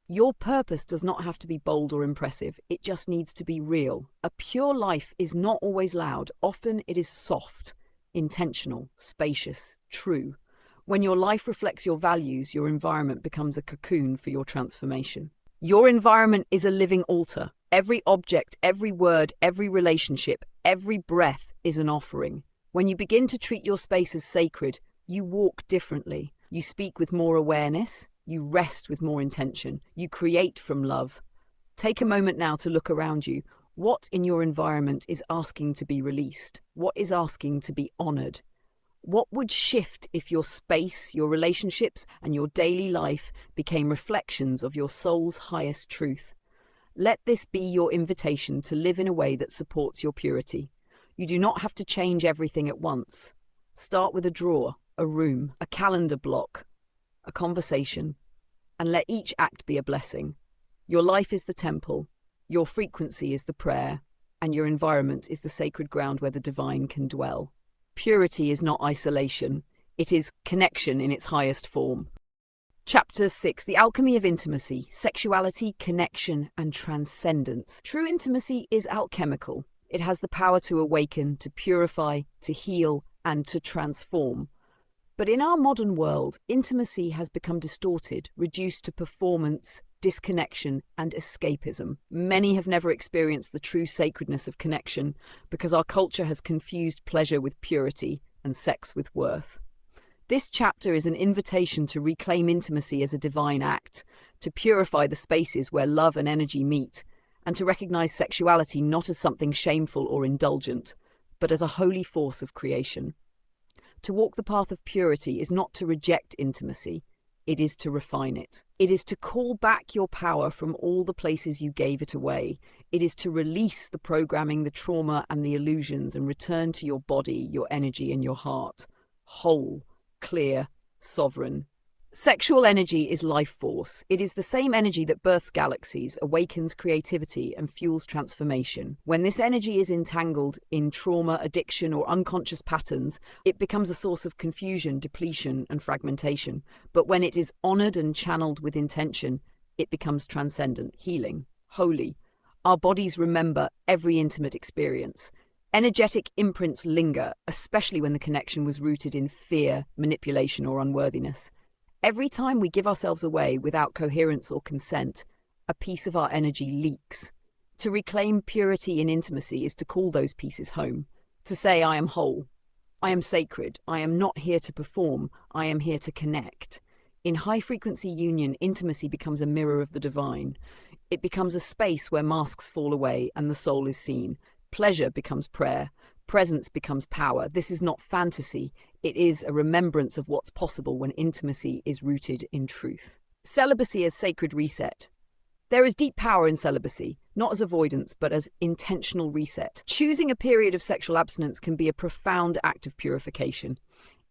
Your purpose does not have to be bold or impressive. It just needs to be real. A pure life is not always loud. Often it is soft, intentional, spacious, true. When your life reflects your values, your environment becomes a cocoon for your transformation. Your environment is a living altar. Every object, every word, every relationship, every breath is an offering. When you begin to treat your space as sacred, you walk differently. You speak with more awareness. You rest with more intention. You create from love. Take a moment now to look around you. What in your environment is asking to be released? What is asking to be honored? What would shift if your space, your relationships, and your daily life became reflections of your soul's highest truth? Let this be your invitation to live in a way that supports your purity. You do not have to change everything at once. Start with a drawer, a room, a calendar block, a conversation, and let each act be a blessing. Your life is the temple, your frequency is the prayer, and your environment is the sacred ground where the divine can dwell. Purity is not isolation, it is connection in its highest form. Chapter 6. The Alchemy of Intimacy, Sexuality, Connection, and Transcendence. True intimacy is alchemical. It has the power to awaken, to purify, to heal, and to transform. But in our modern world, intimacy has become distorted, reduced to performance, disconnection, and escapism. Many have never experienced the true sacredness of connection because our culture has confused pleasure with purity and sex with worth. This chapter is an invitation to reclaim intimacy as a divine act, to purify the spaces where love and energy meet, and to recognize sexuality not as something shameful or indulgent, but as a holy force of creation. To walk the path of purity is not to reject intimacy, it is to refine it. It is to call back your power from all the places you gave it away. It is to release the programming, the trauma, and the illusions and return to your body, your energy, and your heart, whole, clear, sovereign. Sexual energy is life force. It is the same energy that births galaxies, awakens creativity, and fuels transformation. When this energy is entangled in trauma, addiction, or unconscious patterns, it becomes a source of confusion, depletion, and fragmentation. But when it is honored and channeled with intention, it becomes transcendent, healing, holy. Our bodies remember every intimate experience. Energetic imprints linger, especially when the connection was rooted in fear, manipulation, or unworthiness. Every time we give ourselves away without coherence or consent, a piece of our energy leaks. To reclaim purity in intimacy is to call those pieces home, to say, I am whole, I am sacred, I am not here to perform, I am here to connect. In high-frequency union, intimacy becomes a mirror of the divine. It becomes a space where masks fall away and the soul is seen. Pleasure becomes prayer. Presence becomes power. This is not fantasy. It is a remembrance of what's possible when intimacy is rooted in truth. Celibacy as sacred reset. There is deep power in celibacy, not as avoidance, but as intentional reset. Choosing a period of sexual abstinence can be a profound act of purification.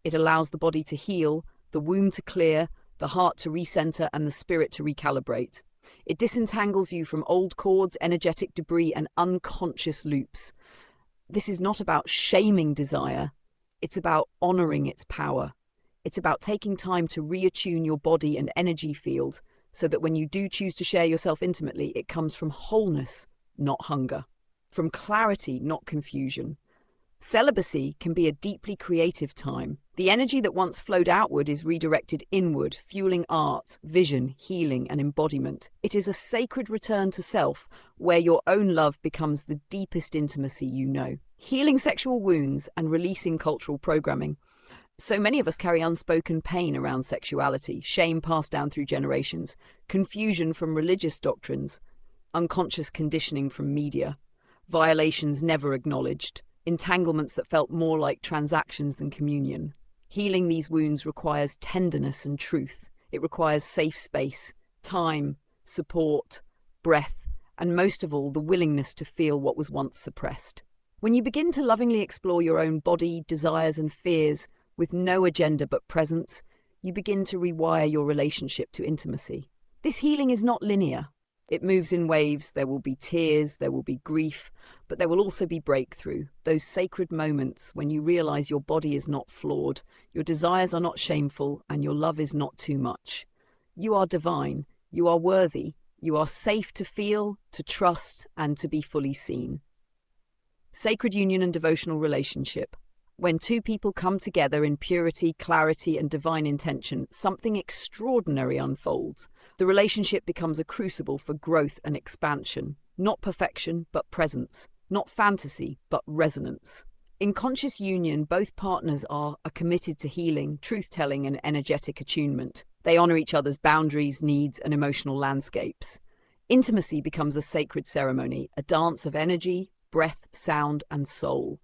It allows the body to heal, the womb to clear, the heart to recenter, and the spirit to recalibrate. It disentangles you from old cords, energetic debris, and unconscious loops. This is not about shaming desire. It's about honoring its power. It's about taking time to reattune your body and energy field so that when you do choose to share yourself intimately, it comes from wholeness, not hunger, from clarity, not confusion. Celibacy can be a deeply creative time. The energy that once flowed outward is redirected inward, fueling art, vision, healing, and embodiment. It is a sacred return to self, where your own love becomes the deepest intimacy you know. Healing sexual wounds and releasing cultural programming. So many of us carry unspoken pain around sexuality, shame passed down through generations, confusion from religious doctrines, unconscious conditioning from media, violations never acknowledged, entanglements that felt more like transactions than communion. Healing these wounds requires tenderness and truth. It requires safe space, time, support, breath, and most of all, the willingness to feel what was once suppressed. When you begin to lovingly explore your own body, desires, and fears with no agenda but presence, you begin to rewire your relationship to intimacy. This healing is not linear. It moves in waves. There will be tears, there will be grief, but there will also be breakthrough. Those sacred moments when you realize your body is not flawed, your desires are not shameful, and your love is not too much. You are divine, you are worthy, you are safe to feel, to trust, and to be fully seen. Sacred union and devotional relationship. When two people come together in purity, clarity, and divine intention, something extraordinary unfolds. The relationship becomes a crucible for growth and expansion. Not perfection, but presence. Not fantasy, but resonance. In conscious union, both partners are committed to healing, truth-telling, and energetic attunement. They honor each other's boundaries, needs, and emotional landscapes. Intimacy becomes a sacred ceremony, a dance of energy, breath, sound, and soul.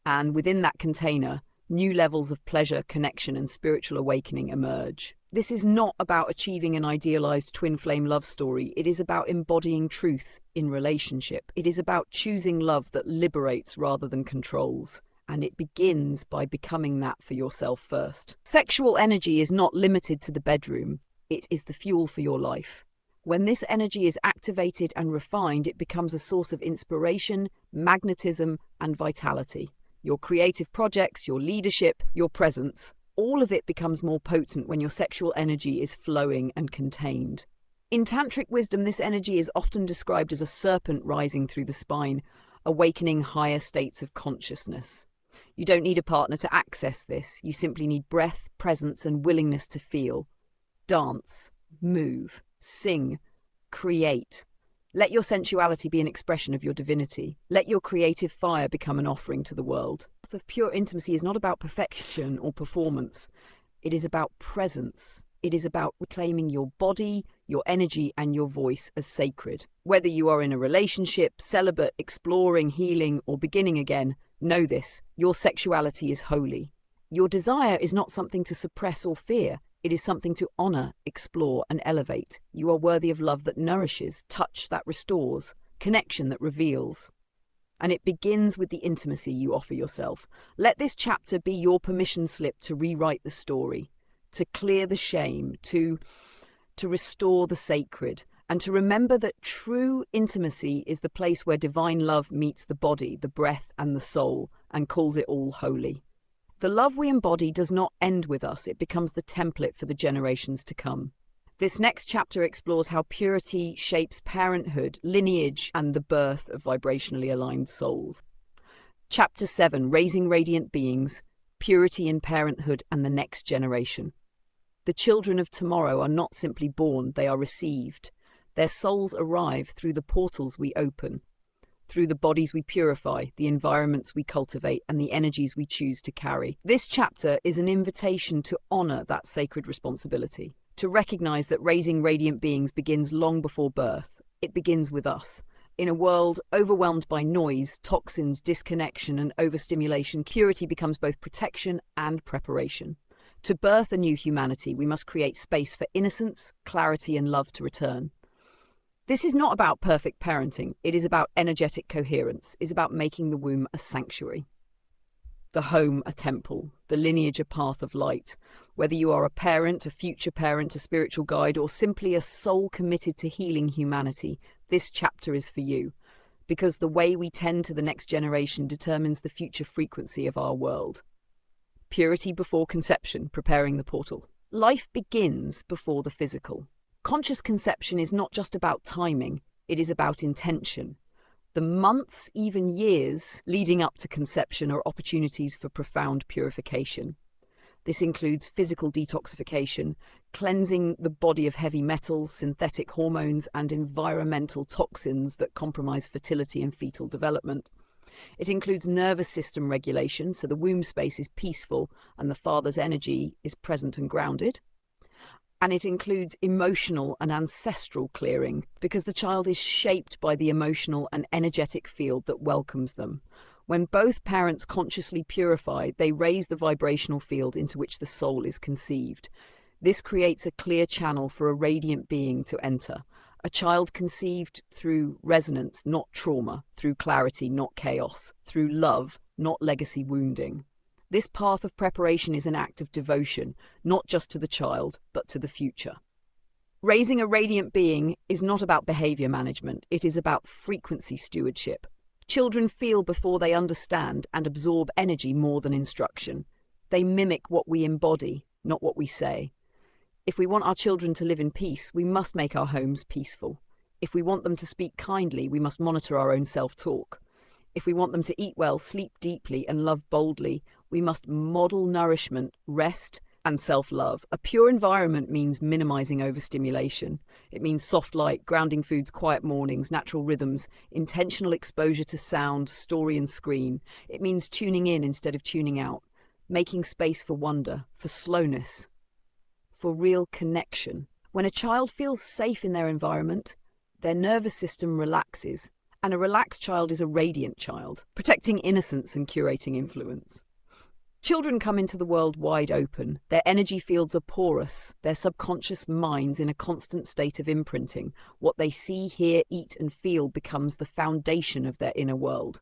And within that container, new levels of pleasure, connection, and spiritual awakening emerge. This is not about achieving an idealized twin flame love story. It is about embodying truth in relationship. It is about choosing love that liberates rather than controls. And it begins by becoming that for yourself first. Sexual energy is not limited to the bedroom. It is the fuel for your life. When this energy is activated and refined, it becomes a source of inspiration, magnetism, and vitality. Your creative projects, your leadership, your presence, all of it becomes more potent when your sexual energy is flowing and contained. In tantric wisdom, this energy is often described as a serpent rising through the spine, awakening higher states of consciousness. You don't need a partner to access this. You simply need breath, presence, and willingness to feel. Dance, move, sing, create. Let your sensuality be an expression of your divinity. Let your creative fire become an offering to the world. The path of pure intimacy is not about perfection or performance. It is about presence. It is about reclaiming your body, your energy, and your voice as sacred. Whether you are in a relationship, celibate, exploring, healing, or beginning again, know this: your sexuality is holy. Your desire is not something to suppress or fear. It is something to honor, explore, and elevate. You are worthy of love that nourishes, touch that restores, connection that reveals. And it begins with the intimacy you offer yourself. Let this chapter be your permission slip to rewrite the story, to clear the shame, to restore the sacred, and to remember that true intimacy is the place where divine love meets the body, the breath, and the soul, and calls it all holy. The love we embody does not end with us. It becomes the template for the generations to come. This next chapter explores how purity shapes parenthood, lineage, and the birth of vibrationally aligned souls. Chapter 7, Raising Radiant Beings, Purity in Parenthood and the Next Generation. The children of tomorrow are not simply born, they are received. Their souls arrive through the portals we open, through the bodies we purify, the environments we cultivate, and the energies we choose to carry. This chapter is an invitation to honor that sacred responsibility, to recognize that raising radiant beings begins long before birth. It begins with us. In a world overwhelmed by noise, toxins, disconnection, and overstimulation, purity becomes both protection and preparation. To birth a new humanity, we must create space for innocence, clarity, and love to return. This is not about perfect parenting. It is about energetic coherence. It is about making the womb a sanctuary, the home a temple, the lineage a path of light. Whether you are a parent, a future parent, a spiritual guide, or simply a soul committed to healing humanity, this chapter is for you, because the way we tend to the next generation determines the future frequency of our world. Purity before conception, preparing the portal. Life begins before the physical. Conscious conception is not just about timing, it is about intention. The months, even years, leading up to conception are opportunities for profound purification. This includes physical detoxification, cleansing the body of heavy metals, synthetic hormones, and environmental toxins that compromise fertility and fetal development. It includes nervous system regulation, so the womb space is peaceful and the father's energy is present and grounded. And it includes emotional and ancestral clearing, because the child is shaped by the emotional and energetic field that welcomes them. When both parents consciously purify, they raise the vibrational field into which the soul is conceived. This creates a clear channel for a radiant being to enter. A child conceived through resonance, not trauma, through clarity, not chaos, through love, not legacy wounding. This path of preparation is an act of devotion, not just to the child, but to the future. Raising a radiant being is not about behavior management, it is about frequency stewardship. Children feel before they understand and absorb energy more than instruction. They mimic what we embody, not what we say. If we want our children to live in peace, we must make our homes peaceful. If we want them to speak kindly, we must monitor our own self-talk. If we want them to eat well, sleep deeply, and love boldly, we must model nourishment, rest, and self-love. A pure environment means minimizing overstimulation. It means soft light, grounding foods, quiet mornings, natural rhythms, intentional exposure to sound, story, and screen. It means tuning in instead of tuning out, making space for wonder, for slowness, for real connection. When a child feels safe in their environment, their nervous system relaxes. And a relaxed child is a radiant child, protecting innocence and curating influence. Children come into the world wide open. Their energy fields are porous, their subconscious minds in a constant state of imprinting. What they see, hear, eat, and feel becomes the foundation of their inner world.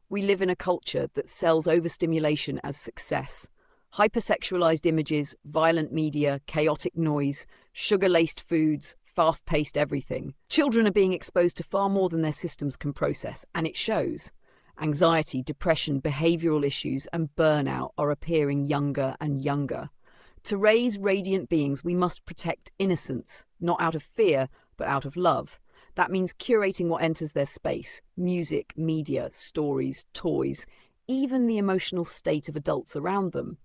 We live in a culture that sells overstimulation as success. Hypersexualized images, violent media, chaotic noise, sugar-laced foods, fast-paced everything. Children are being exposed to far more than their systems can process, and it shows. Anxiety, depression, behavioral issues, and burnout are appearing younger and younger. To raise radiant beings, we must protect innocence, not out of fear, but out of love. That means curating what enters their space: music, media, stories, toys, even the emotional state of adults around them.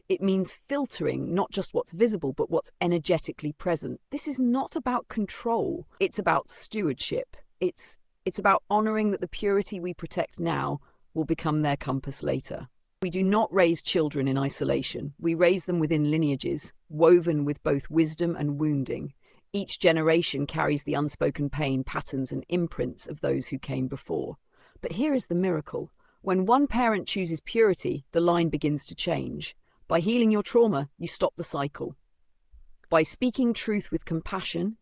It means filtering not just what's visible, but what's energetically present. This is not about control. It's about stewardship. It's about honoring that the purity we protect now will become their compass later. We do not raise children in isolation. We raise them within lineages, woven with both wisdom and wounding. Each generation carries the unspoken pain, patterns, and imprints of those who came before. But here is the miracle. When one parent chooses purity, the line begins to change. By healing your trauma, you stop the cycle. By speaking truth with compassion,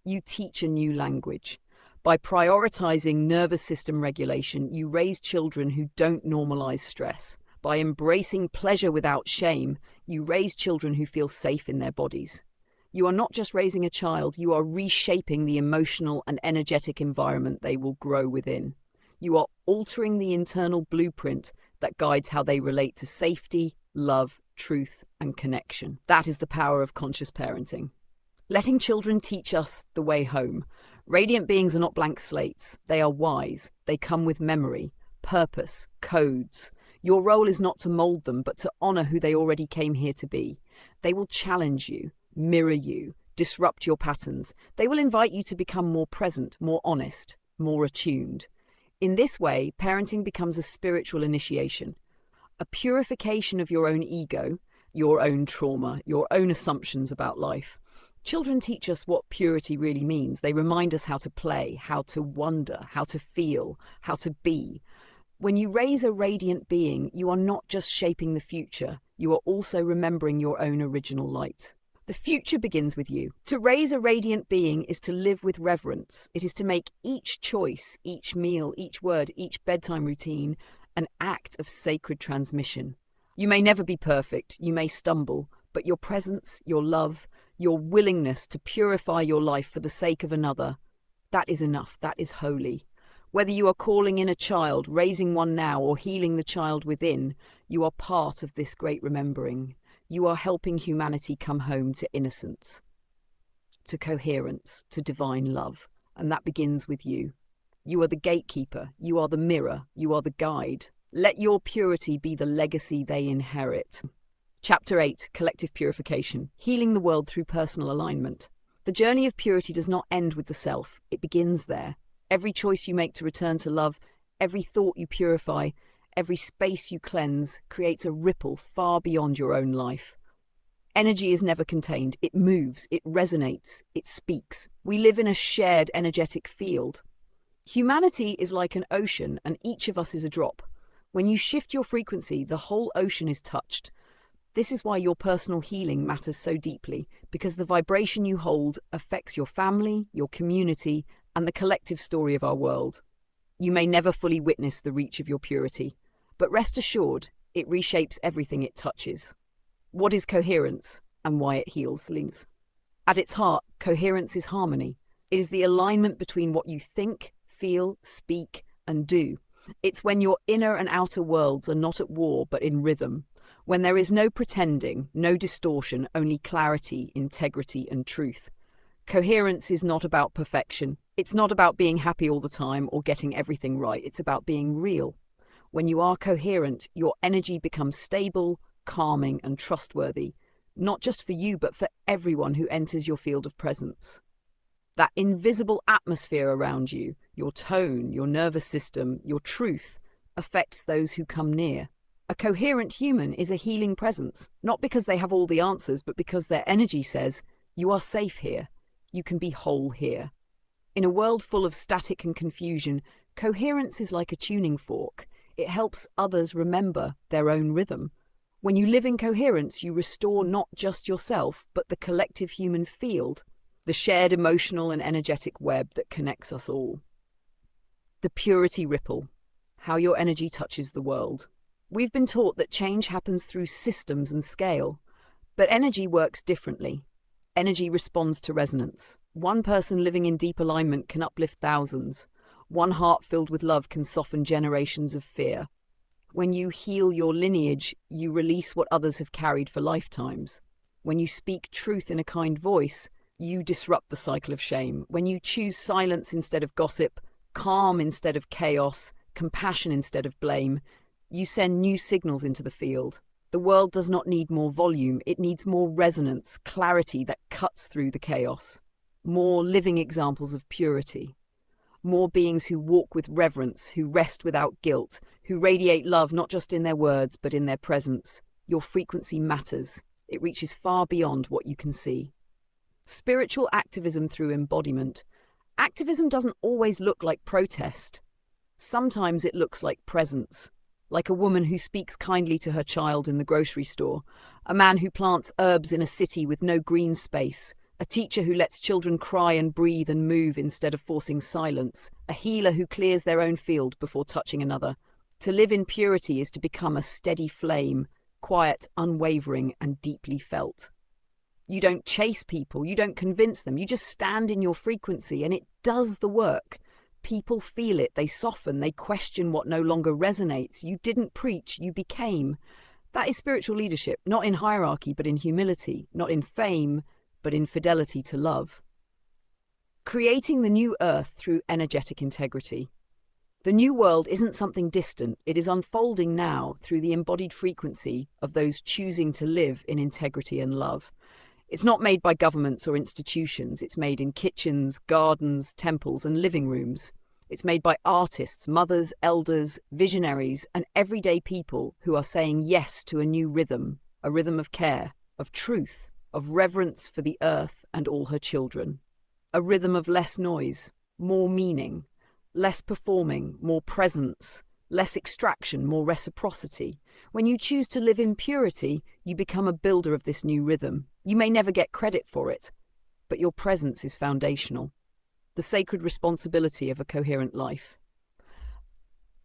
you teach a new language. By prioritizing nervous system regulation, you raise children who don't normalize stress. By embracing pleasure without shame, you raise children who feel safe in their bodies. You are not just raising a child, you are reshaping the emotional and energetic environment they will grow within. You are altering the internal blueprint that guides how they relate to safety, love, truth, and connection. That is the power of conscious parenting. Letting children teach us the way home. Radiant beings are not blank slates. They are wise. They come with memory, purpose, codes. Your role is not to mold them, but to honor who they already came here to be. They will challenge you, mirror you, disrupt your patterns. They will invite you to become more present, more honest, more attuned. In this way, parenting becomes a spiritual initiation, a purification of your own ego, your own trauma, your own assumptions about life. Children teach us what purity really means. They remind us how to play, how to wonder, how to feel, how to be. When you raise a radiant being, you are not just shaping the future, you are also remembering your own original light. The future begins with you. To raise a radiant being is to live with reverence. It is to make each choice, each meal, each word, each bedtime routine an act of sacred transmission. You may never be perfect, you may stumble, but your presence, your love, your willingness to purify your life for the sake of another, that is enough, that is holy. Whether you are calling in a child, raising one now, or healing the child within, you are part of this great remembering. You are helping humanity come home to innocence, to coherence, to divine love, and that begins with you. You are the gatekeeper, you are the mirror, you are the guide. Let your purity be the legacy they inherit. Chapter 8, Collective Purification, Healing the World Through Personal Alignment. The journey of purity does not end with the self, it begins there. Every choice you make to return to love, every thought you purify, every space you cleanse creates a ripple far beyond your own life. Energy is never contained, it moves, it resonates, it speaks. We live in a shared energetic field. Humanity is like an ocean and each of us is a drop. When you shift your frequency, the whole ocean is touched. This is why your personal healing matters so deeply, because the vibration you hold affects your family, your community, and the collective story of our world. You may never fully witness the reach of your purity, but rest assured, it reshapes everything it touches. What is coherence and why it heals things? At its heart, coherence is harmony. It is the alignment between what you think, feel, speak, and do. It's when your inner and outer worlds are not at war but in rhythm. When there is no pretending, no distortion, only clarity, integrity, and truth. Coherence is not about perfection. It's not about being happy all the time or getting everything right. It's about being real. When you are coherent, your energy becomes stable, calming, and trustworthy, not just for you, but for everyone who enters your field of presence. That invisible atmosphere around you, your tone, your nervous system, your truth, affects those who come near. A coherent human is a healing presence, not because they have all the answers, but because their energy says, you are safe here, you can be whole here. In a world full of static and confusion, coherence is like a tuning fork. It helps others remember their own rhythm. When you live in coherence, you restore not just yourself, but the collective human field, the shared emotional and energetic web that connects us all. The purity ripple, how your energy touches the world. We've been taught that change happens through systems and scale, but energy works differently. Energy responds to resonance. One person living in deep alignment can uplift thousands. One heart filled with love can soften generations of fear. When you heal your lineage, you release what others have carried for lifetimes. When you speak truth in a kind voice, you disrupt the cycle of shame. When you choose silence instead of gossip, calm instead of chaos, compassion instead of blame, you send new signals into the field. The world does not need more volume, it needs more resonance, clarity that cuts through the chaos. More living examples of purity. More beings who walk with reverence, who rest without guilt, who radiate love not just in their words but in their presence. Your frequency matters. It reaches far beyond what you can see. Spiritual activism through embodiment. Activism doesn't always look like protest. Sometimes it looks like presence. Like a woman who speaks kindly to her child in the grocery store, a man who plants herbs in a city with no green space, a teacher who lets children cry and breathe and move instead of forcing silence, a healer who clears their own field before touching another. To live in purity is to become a steady flame, quiet, unwavering, and deeply felt. You don't chase people, you don't convince them, you just stand in your frequency and it does the work. People feel it, they soften, they question what no longer resonates. You didn't preach, you became. That is spiritual leadership, not in hierarchy, but in humility, not in fame, but in fidelity to love. Creating the new earth through energetic integrity. The new world isn't something distant, it is unfolding now through the embodied frequency of those choosing to live in integrity and love. It's not made by governments or institutions. It's made in kitchens, gardens, temples, and living rooms. It's made by artists, mothers, elders, visionaries, and everyday people who are saying yes to a new rhythm, a rhythm of care, of truth, of reverence for the earth and all her children. A rhythm of less noise, more meaning, less performing, more presence, less extraction, more reciprocity. When you choose to live in purity, you become a builder of this new rhythm. You may never get credit for it, but your presence is foundational. The sacred responsibility of a coherent life.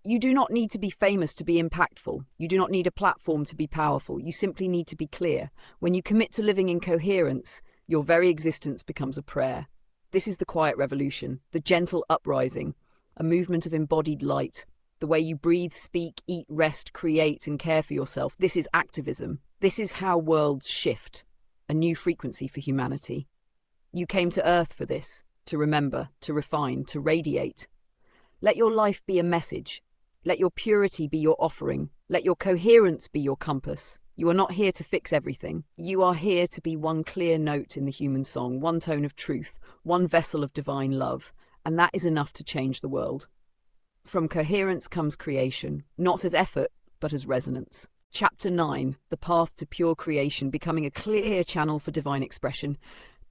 You do not need to be famous to be impactful. You do not need a platform to be powerful. You simply need to be clear. When you commit to living in coherence, your very existence becomes a prayer. This is the quiet revolution, the gentle uprising, a movement of embodied light. The way you breathe, speak, eat, rest, create, and care for yourself. This is activism. This is how worlds shift. A new frequency for humanity. You came to Earth for this, to remember, to refine, to radiate. Let your life be a message. Let your purity be your offering. Let your coherence be your compass. You are not here to fix everything. You are here to be one clear note in the human song, one tone of truth, one vessel of divine love, and that is enough to change the world. From coherence comes creation, not as effort, but as resonance. Chapter 9, The Path to Pure Creation, becoming a clear channel for divine expression.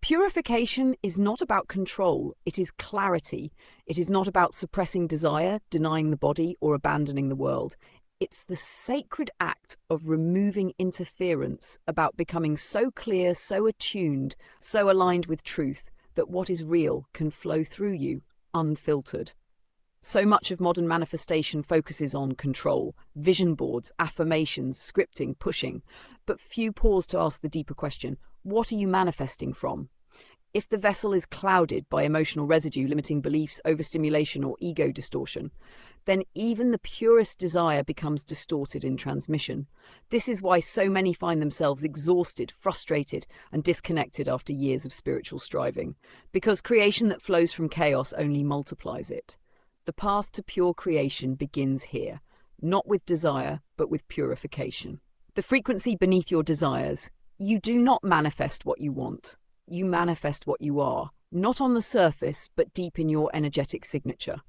Purification is not about control, it is clarity. It is not about suppressing desire, denying the body, or abandoning the world. It's the sacred act of removing interference, about becoming so clear, so attuned, so aligned with truth, that what is real can flow through you, unfiltered. So much of modern manifestation focuses on control, vision boards, affirmations, scripting, pushing, but few pause to ask the deeper question, what are you manifesting from? If the vessel is clouded by emotional residue, limiting beliefs, overstimulation, or ego distortion, then even the purest desire becomes distorted in transmission. This is why so many find themselves exhausted, frustrated, and disconnected after years of spiritual striving, because creation that flows from chaos only multiplies it. The path to pure creation begins here, not with desire, but with purification. The frequency beneath your desires. You do not manifest what you want. You manifest what you are, not on the surface, but deep in your energetic signature.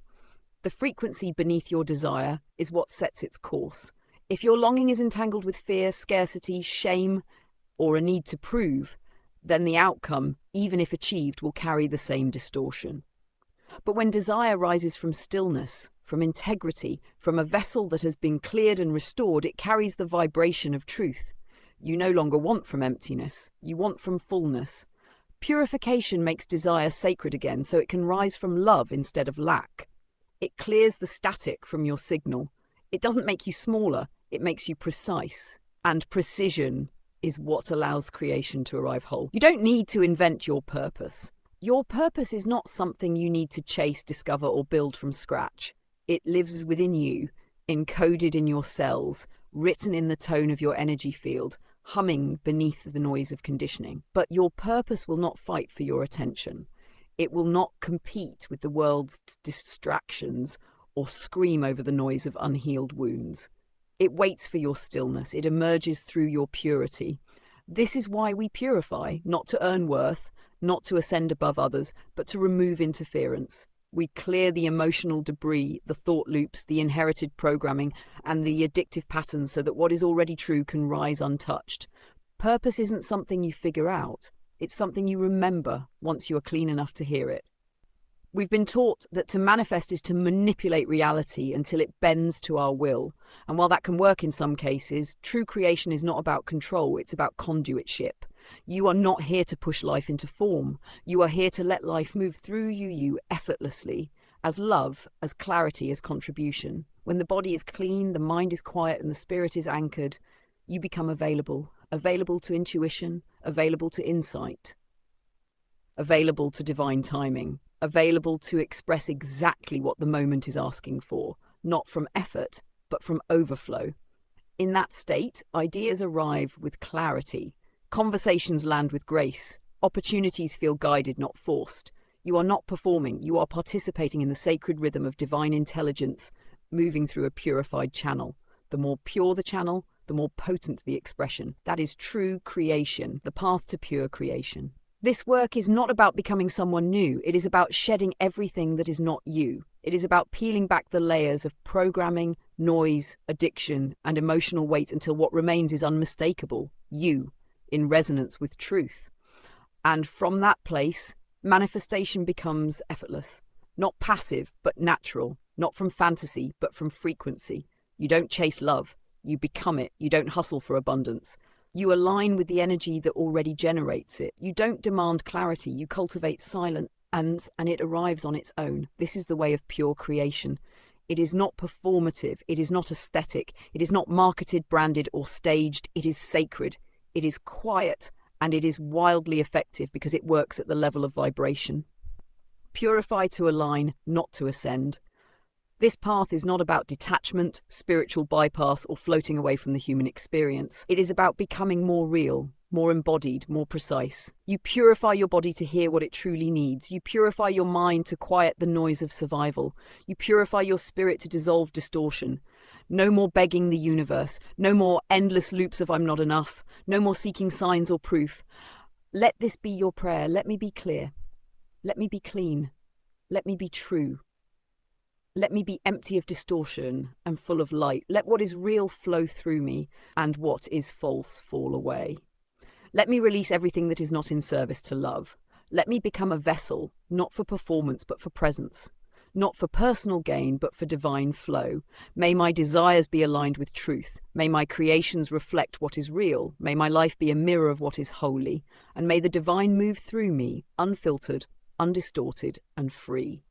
The frequency beneath your desire is what sets its course. If your longing is entangled with fear, scarcity, shame, or a need to prove, then the outcome, even if achieved, will carry the same distortion. But when desire rises from stillness, from integrity, from a vessel that has been cleared and restored, it carries the vibration of truth. You no longer want from emptiness, you want from fullness. Purification makes desire sacred again, so it can rise from love instead of lack. It clears the static from your signal. It doesn't make you smaller, it makes you precise. And precision is what allows creation to arrive whole. You don't need to invent your purpose. Your purpose is not something you need to chase, discover, or build from scratch. It lives within you, encoded in your cells, written in the tone of your energy field, humming beneath the noise of conditioning. But your purpose will not fight for your attention. It will not compete with the world's distractions or scream over the noise of unhealed wounds. It waits for your stillness. It emerges through your purity. This is why we purify, not to earn worth, not to ascend above others, but to remove interference. We clear the emotional debris, the thought loops, the inherited programming, and the addictive patterns so that what is already true can rise untouched. Purpose isn't something you figure out. It's something you remember once you are clean enough to hear it. We've been taught that to manifest is to manipulate reality until it bends to our will. And while that can work in some cases, true creation is not about control, it's about conduitship. You are not here to push life into form. You are here to let life move through you effortlessly, as love, as clarity, as contribution. When the body is clean, the mind is quiet, and the spirit is anchored, you become available to intuition, available to insight, available to divine timing, available to express exactly what the moment is asking for, not from effort, but from overflow. In that state, ideas arrive with clarity. Conversations land with grace. Opportunities feel guided, not forced. You are not performing. You are participating in the sacred rhythm of divine intelligence, moving through a purified channel. The more pure the channel, the more potent the expression. That is true creation, the path to pure creation. This work is not about becoming someone new. It is about shedding everything that is not you. It is about peeling back the layers of programming, noise, addiction, and emotional weight until what remains is unmistakable, you, in resonance with truth. And from that place, manifestation becomes effortless, not passive, but natural, not from fantasy, but from frequency. You don't chase love, you become it. You don't hustle for abundance. You align with the energy that already generates it. You don't demand clarity, you cultivate silence, and it arrives on its own. This is the way of pure creation. It is not performative, it is not aesthetic, it is not marketed, branded, or staged. It is sacred. It is quiet, and it is wildly effective because it works at the level of vibration. Purify to align, not to ascend. This path is not about detachment, spiritual bypass, or floating away from the human experience. It is about becoming more real, more embodied, more precise. You purify your body to hear what it truly needs. You purify your mind to quiet the noise of survival. You purify your spirit to dissolve distortion. No more begging the universe. No more endless loops of I'm not enough. No more seeking signs or proof. Let this be your prayer. Let me be clear. Let me be clean. Let me be true. Let me be empty of distortion and full of light. Let what is real flow through me and what is false fall away. Let me release everything that is not in service to love. Let me become a vessel, not for performance, but for presence. Not for personal gain, but for divine flow. May my desires be aligned with truth. May my creations reflect what is real. May my life be a mirror of what is holy. And may the divine move through me, unfiltered, undistorted, and free.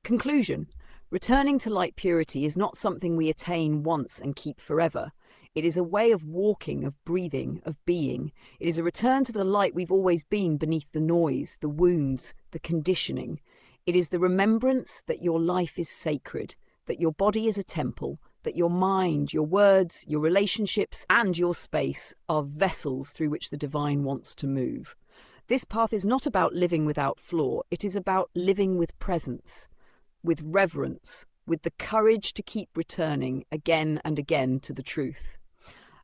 Conclusion. Returning to light purity is not something we attain once and keep forever. It is a way of walking, of breathing, of being. It is a return to the light we've always been beneath the noise, the wounds, the conditioning. It is the remembrance that your life is sacred, that your body is a temple, that your mind, your words, your relationships, and your space are vessels through which the divine wants to move. This path is not about living without flaw. It is about living with presence, with reverence, with the courage to keep returning again and again to the truth.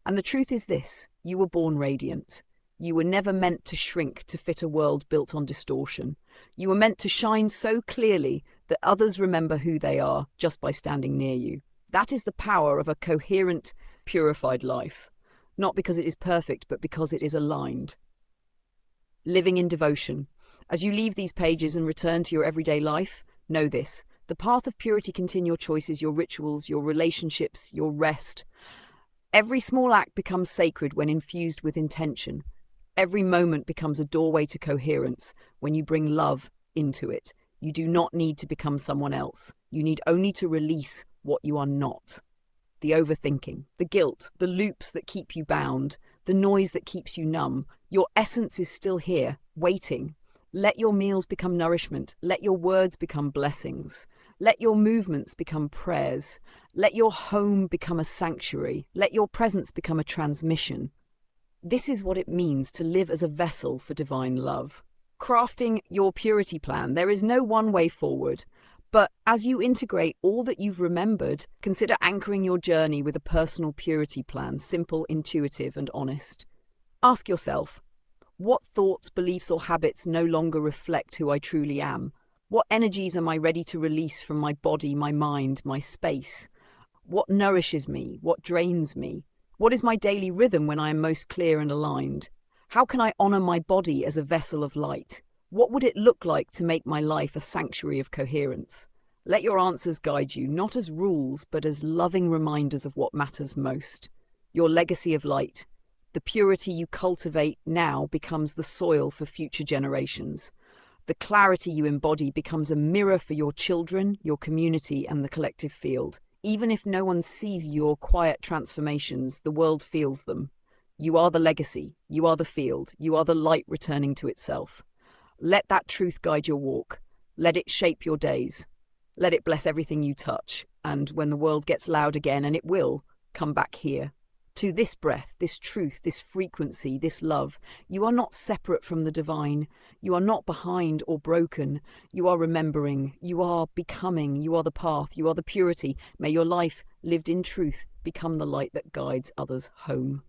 And the truth is this: you were born radiant. You were never meant to shrink to fit a world built on distortion. You were meant to shine so clearly that others remember who they are just by standing near you. That is the power of a coherent, purified life. Not because it is perfect, but because it is aligned. Living in devotion. As you leave these pages and return to your everyday life, Know this. The path of purity can contain your choices, your rituals, your relationships, your rest. Every small act becomes sacred when infused with intention. Every moment becomes a doorway to coherence when you bring love into it. You do not need to become someone else. You need only to release what you are not. The overthinking, the guilt, the loops that keep you bound, the noise that keeps you numb. Your essence is still here, waiting. Let your meals become nourishment. Let your words become blessings. Let your movements become prayers. Let your home become a sanctuary. Let your presence become a transmission. This is what it means to live as a vessel for divine love. Crafting your purity plan. There is no one way forward. But as you integrate all that you've remembered, consider anchoring your journey with a personal purity plan, simple, intuitive, and honest. Ask yourself, what thoughts, beliefs, or habits no longer reflect who I truly am? What energies am I ready to release from my body, my mind, my space? What nourishes me? What drains me? What is my daily rhythm when I am most clear and aligned? How can I honor my body as a vessel of light? What would it look like to make my life a sanctuary of coherence? Let your answers guide you, not as rules, but as loving reminders of what matters most. Your legacy of light. The purity you cultivate now becomes the soil for future generations. The clarity you embody becomes a mirror for your children, your community, and the collective field. Even if no one sees your quiet transformations, the world feels them. You are the legacy, you are the field, you are the light returning to itself. Let that truth guide your walk. Let it shape your days. Let it bless everything you touch. And when the world gets loud again, and it will, come back here. To this breath, this truth, this frequency, this love. You are not separate from the divine. You are not behind or broken. You are remembering. You are becoming. You are the path. You are the purity. May your life, lived in truth, become the light that guides others home.